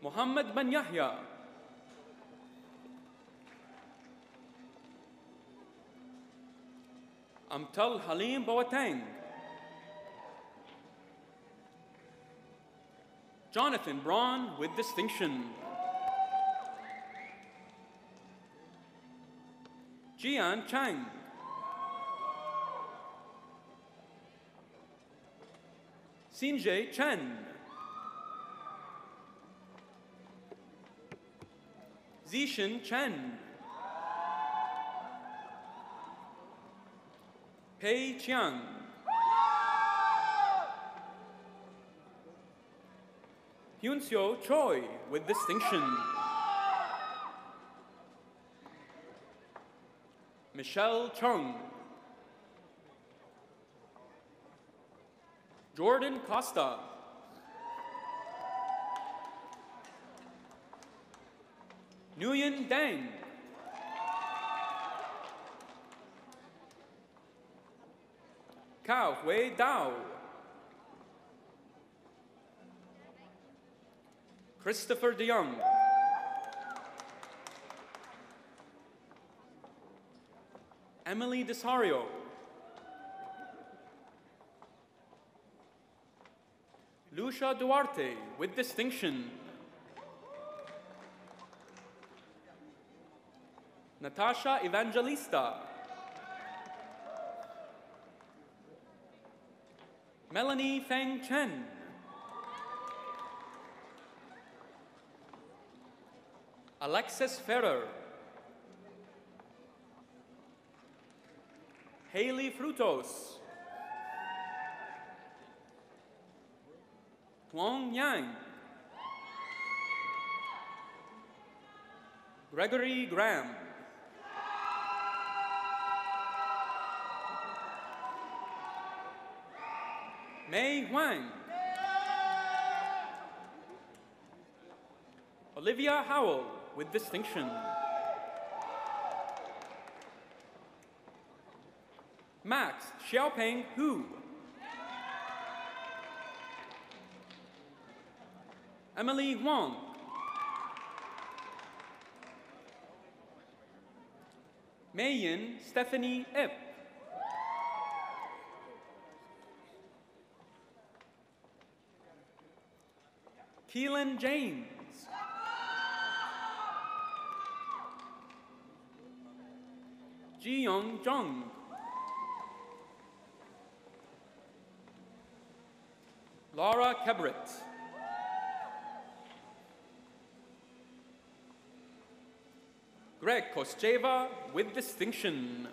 Muhammad Ben Yahya. Amtal Halim Boateng. Jonathan Braun with distinction. Jian Chang. Sinjay Chen. Zishan Chen. Pei Chiang. Hyunseo Choi with distinction. Michelle Chung. Jordan Costa. Nguyen Deng. Cao Hui Dao. Christopher DeYoung. Emily Desario. Lucia Duarte with distinction. Natasha Evangelista. Melanie Feng Chen. Alexis Ferrer. Haley Frutos. Tuong Yang. Gregory Graham. Mei Huang. Olivia Howell with distinction. Max Xiaopeng Hu. Emily Huang. Meiyin Stephanie Ip. Keelan James. Ji-Young Jung. Laura Kebret. Greg Koscheva with distinction.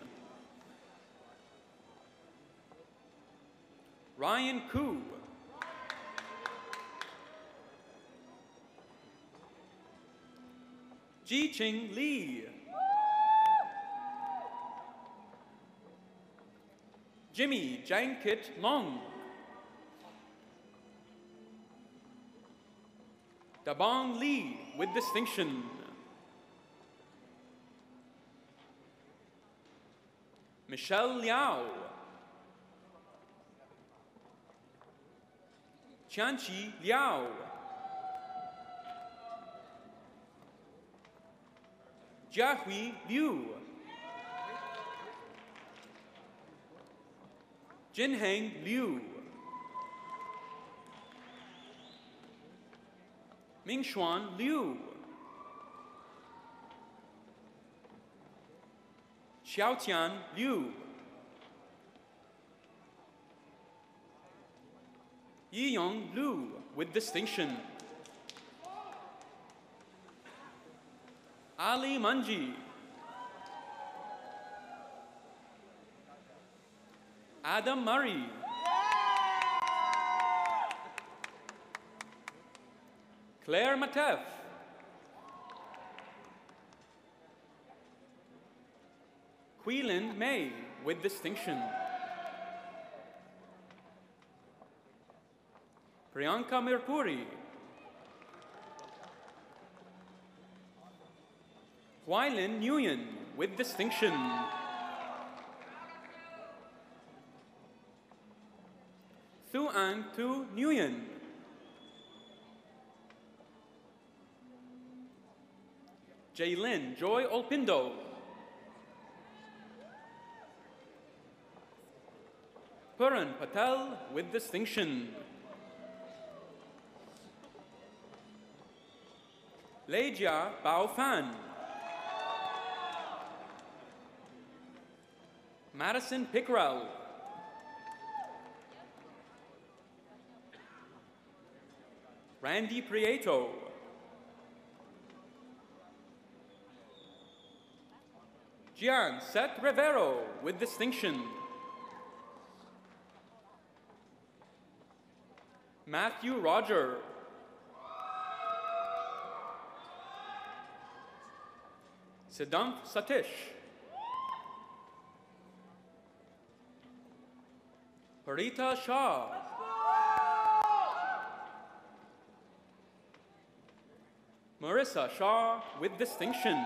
Ryan Koo. Ji-Ching Lee. Jimmy Jankit Long. Dabong Lee with distinction. Michelle Liao. Qianqi Liao. Jiahui Liu. Jinheng Liu. Mingshuan Liu. Xiaotian Liu. Yiyong Liu with distinction. Ali Manji. Adam Murray. Claire Matef. Quilin May with distinction. Priyanka Mirpuri. Huailin Nguyen with distinction. Thu An Tu Nguyen. Jaylin Joy Olpindo. Puran Patel with distinction. Leijia Bao Fan. Madison Pickrell. Randy Prieto. Gian Seth Rivero with distinction. Matthew Roger. Siddhant Satish. Parita Shah. Marissa Shah with distinction.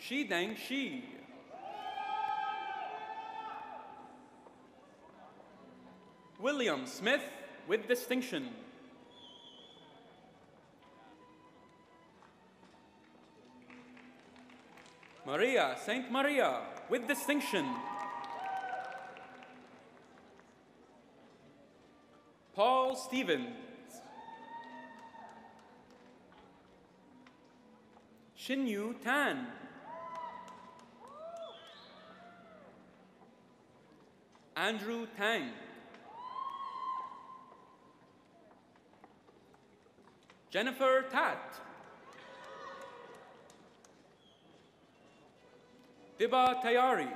Shidang Shi. William Smith with distinction. Maria Saint Maria, with distinction. Paul Stevens. Xinyu Tan. Andrew Tang. Jennifer Tat. Diba Tayari.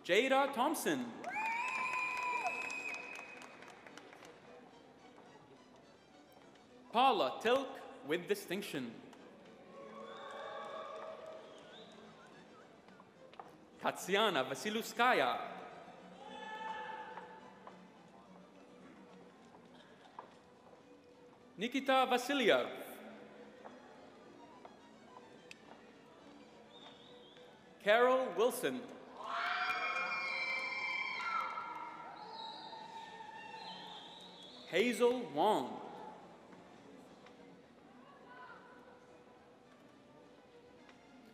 Jada Thompson. Paula Tilk, with distinction. Tatsiana Vasiluskaya. Nikita Vasilyev. Carol Wilson. Hazel Wong.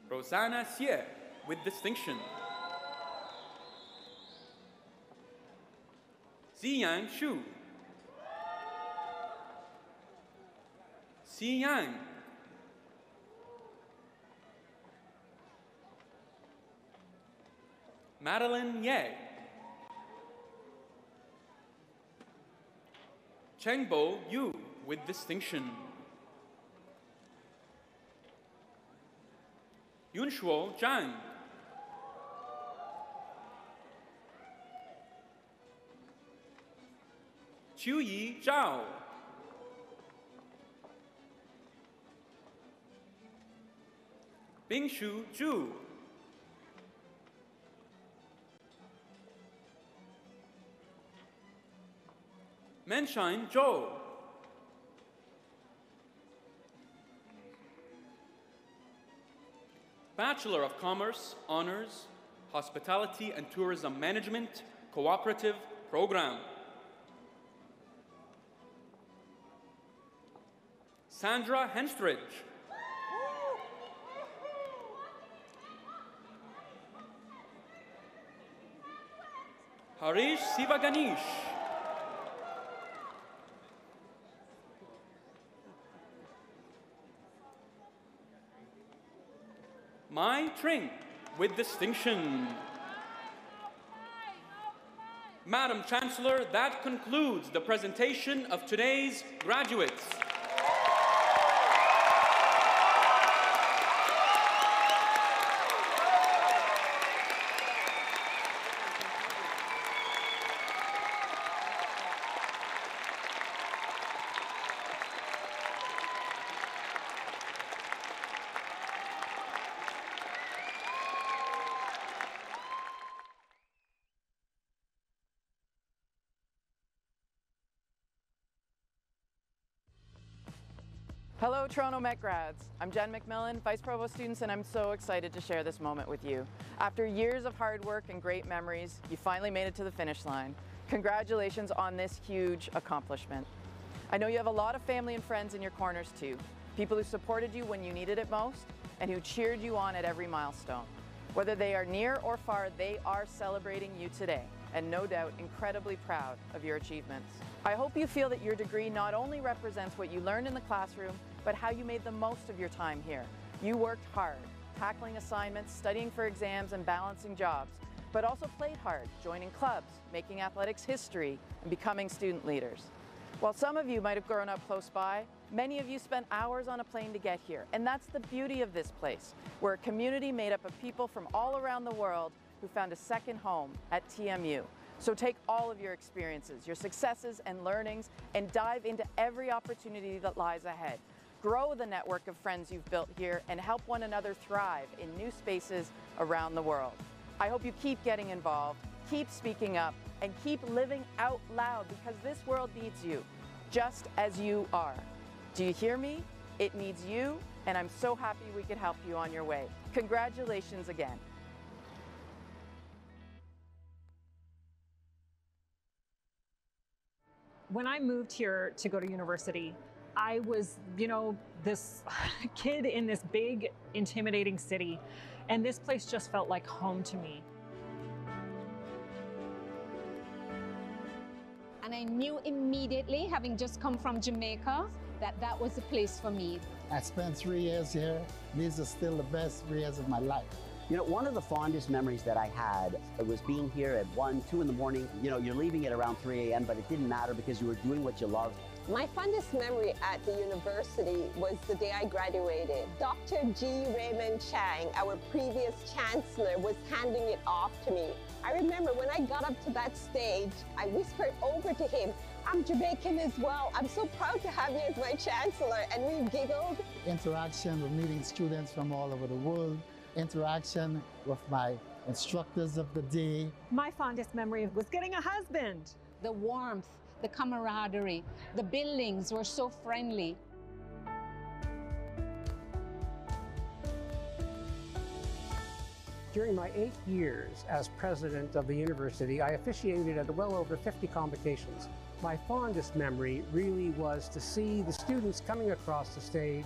Rosanna Xie, with distinction. Ziyang Xu. Xi Yang. Madeline Ye. Chengbo Yu, with distinction. Yunshuo Zhang. Qiuyi Zhao. Bingshu Zhu. Menshine Zhou. Bachelor of Commerce, Honors, Hospitality and Tourism Management, Cooperative Program. Sandra Henstridge. Harish Sivaganish. Mai Tring, with distinction. Madam Chancellor, that concludes the presentation of today's graduates. Hello, Toronto Met grads. I'm Jen McMillan, Vice Provost students, and I'm so excited to share this moment with you. After years of hard work and great memories, you finally made it to the finish line. Congratulations on this huge accomplishment. I know you have a lot of family and friends in your corners too, people who supported you when you needed it most and who cheered you on at every milestone. Whether they are near or far, they are celebrating you today and no doubt incredibly proud of your achievements. I hope you feel that your degree not only represents what you learned in the classroom, but how you made the most of your time here. You worked hard, tackling assignments, studying for exams, and balancing jobs, but also played hard, joining clubs, making athletics history, and becoming student leaders. While some of you might have grown up close by, many of you spent hours on a plane to get here, and that's the beauty of this place. We're a community made up of people from all around the world who found a second home at TMU. So take all of your experiences, your successes and learnings, and dive into every opportunity that lies ahead. Grow the network of friends you've built here and help one another thrive in new spaces around the world. I hope you keep getting involved, keep speaking up, and keep living out loud because this world needs you, just as you are. Do you hear me? It needs you, and I'm so happy we could help you on your way. Congratulations again. When I moved here to go to university, I was, this kid in this big, intimidating city, and this place just felt like home to me. And I knew immediately, having just come from Jamaica, that that was the place for me. I spent 3 years here. These are still the best 3 years of my life. One of the fondest memories that I had was being here at 1, 2 in the morning. You're leaving at around 3 a.m., but it didn't matter because you were doing what you loved. My fondest memory at the university was the day I graduated. Dr. G. Raymond Chang, our previous chancellor, was handing it off to me. I remember when I got up to that stage, I whispered over to him, "I'm Jamaican as well. I'm so proud to have you as my chancellor," and we giggled. Interaction with meeting students from all over the world, interaction with my instructors of the day. My fondest memory was getting a husband. The warmth, the camaraderie, the buildings were so friendly. During my 8 years as president of the university, I officiated at well over 50 convocations. My fondest memory really was to see the students coming across the stage,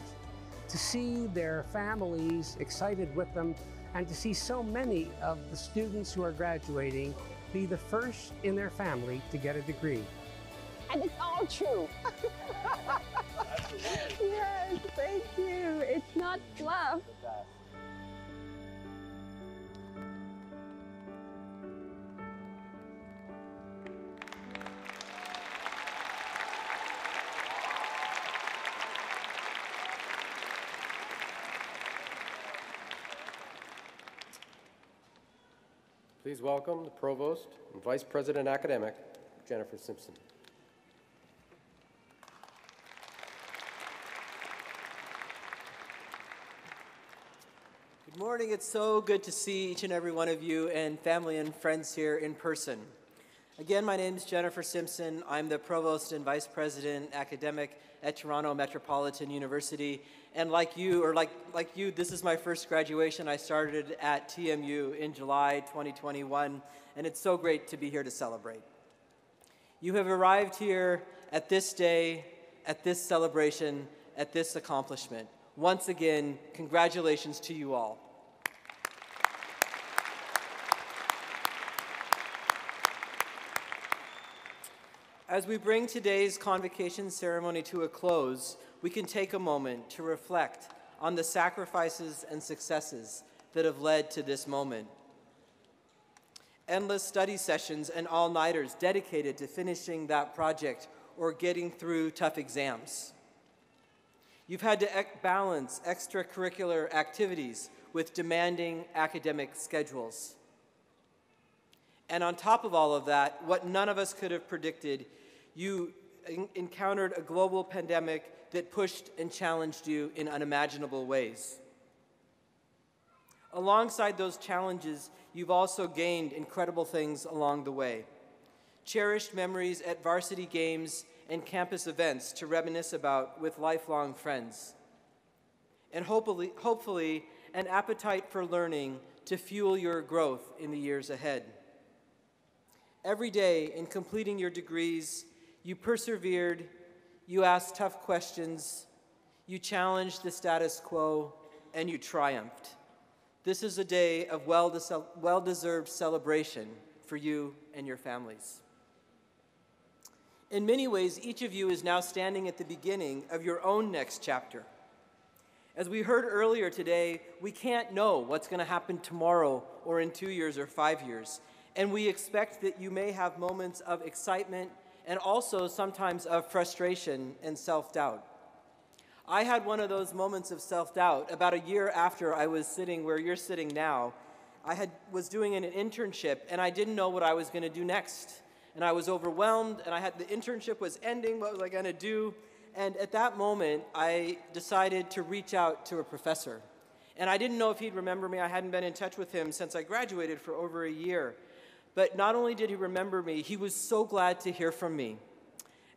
to see their families excited with them, and to see so many of the students who are graduating be the first in their family to get a degree. And it's all true. Yes, thank you. It's not fluff. Please welcome the Provost and Vice President Academic, Jennifer Simpson. Good morning. It's so good to see each and every one of you and family and friends here in person. Again, my name is Jennifer Simpson. I'm the Provost and Vice President Academic at Toronto Metropolitan University. And like you, this is my first graduation. I started at TMU in July 2021, and it's so great to be here to celebrate. You have arrived here at this day, at this celebration, at this accomplishment. Once again, congratulations to you all. As we bring today's convocation ceremony to a close, we can take a moment to reflect on the sacrifices and successes that have led to this moment. Endless study sessions and all-nighters dedicated to finishing that project or getting through tough exams. You've had to balance extracurricular activities with demanding academic schedules. And on top of all of that, what none of us could have predicted, you encountered a global pandemic that pushed and challenged you in unimaginable ways. Alongside those challenges, you've also gained incredible things along the way. Cherished memories at varsity games and campus events to reminisce about with lifelong friends. And hopefully, an appetite for learning to fuel your growth in the years ahead. Every day in completing your degrees, you persevered, you asked tough questions, you challenged the status quo, and you triumphed. This is a day of well-deserved celebration for you and your families. In many ways, each of you is now standing at the beginning of your own next chapter. As we heard earlier today, we can't know what's going to happen tomorrow or in 2 years or 5 years. And we expect that you may have moments of excitement and also sometimes of frustration and self-doubt. I had one of those moments of self-doubt about a year after I was sitting where you're sitting now. I was doing an internship, and I didn't know what I was going to do next. And I was overwhelmed, and the internship was ending. What was I going to do? And at that moment, I decided to reach out to a professor. And I didn't know if he'd remember me. I hadn't been in touch with him since I graduated for over a year. But not only did he remember me, he was so glad to hear from me.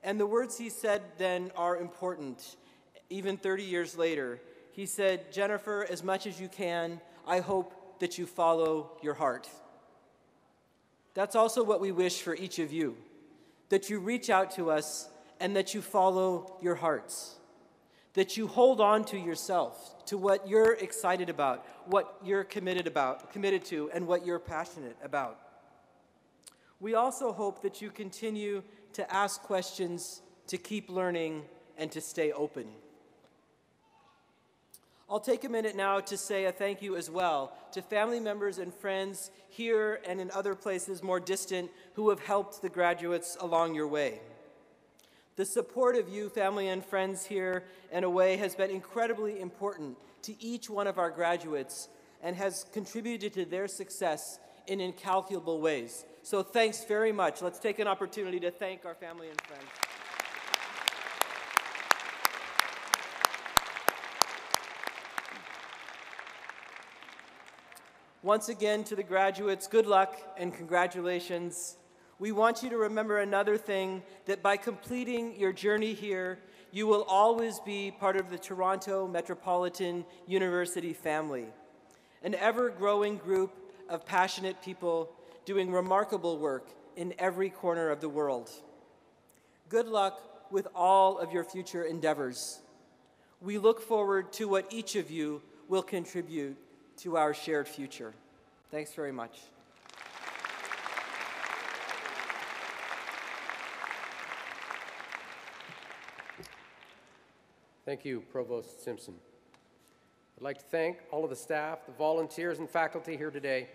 And the words he said then are important, even 30 years later. He said, "Jennifer, as much as you can, I hope that you follow your heart." That's also what we wish for each of you, that you reach out to us and that you follow your hearts. that you hold on to yourself, to what you're excited about, what you're committed to, and what you're passionate about. We also hope that you continue to ask questions, to keep learning, and to stay open. I'll take a minute now to say a thank you as well to family members and friends here and in other places more distant who have helped the graduates along your way. The support of you, family and friends here and away, has been incredibly important to each one of our graduates and has contributed to their success in incalculable ways. So thanks very much. Let's take an opportunity to thank our family and friends. Once again, to the graduates, good luck and congratulations. We want you to remember another thing, that by completing your journey here, you will always be part of the Toronto Metropolitan University family, an ever-growing group of passionate people doing remarkable work in every corner of the world. Good luck with all of your future endeavors. We look forward to what each of you will contribute to our shared future. Thanks very much. Thank you, Provost Simpson. I'd like to thank all of the staff, the volunteers, and faculty here today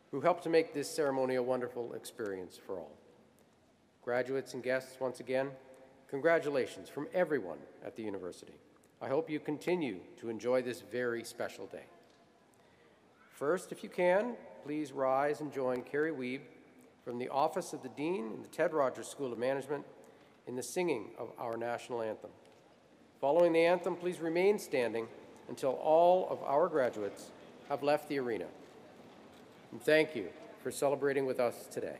who helped to make this ceremony a wonderful experience for all. Graduates and guests, once again, congratulations from everyone at the university. I hope you continue to enjoy this very special day. First, if you can, please rise and join Carrie Weeb from the Office of the Dean in the Ted Rogers School of Management in the singing of our national anthem. Following the anthem, please remain standing until all of our graduates have left the arena. And thank you for celebrating with us today.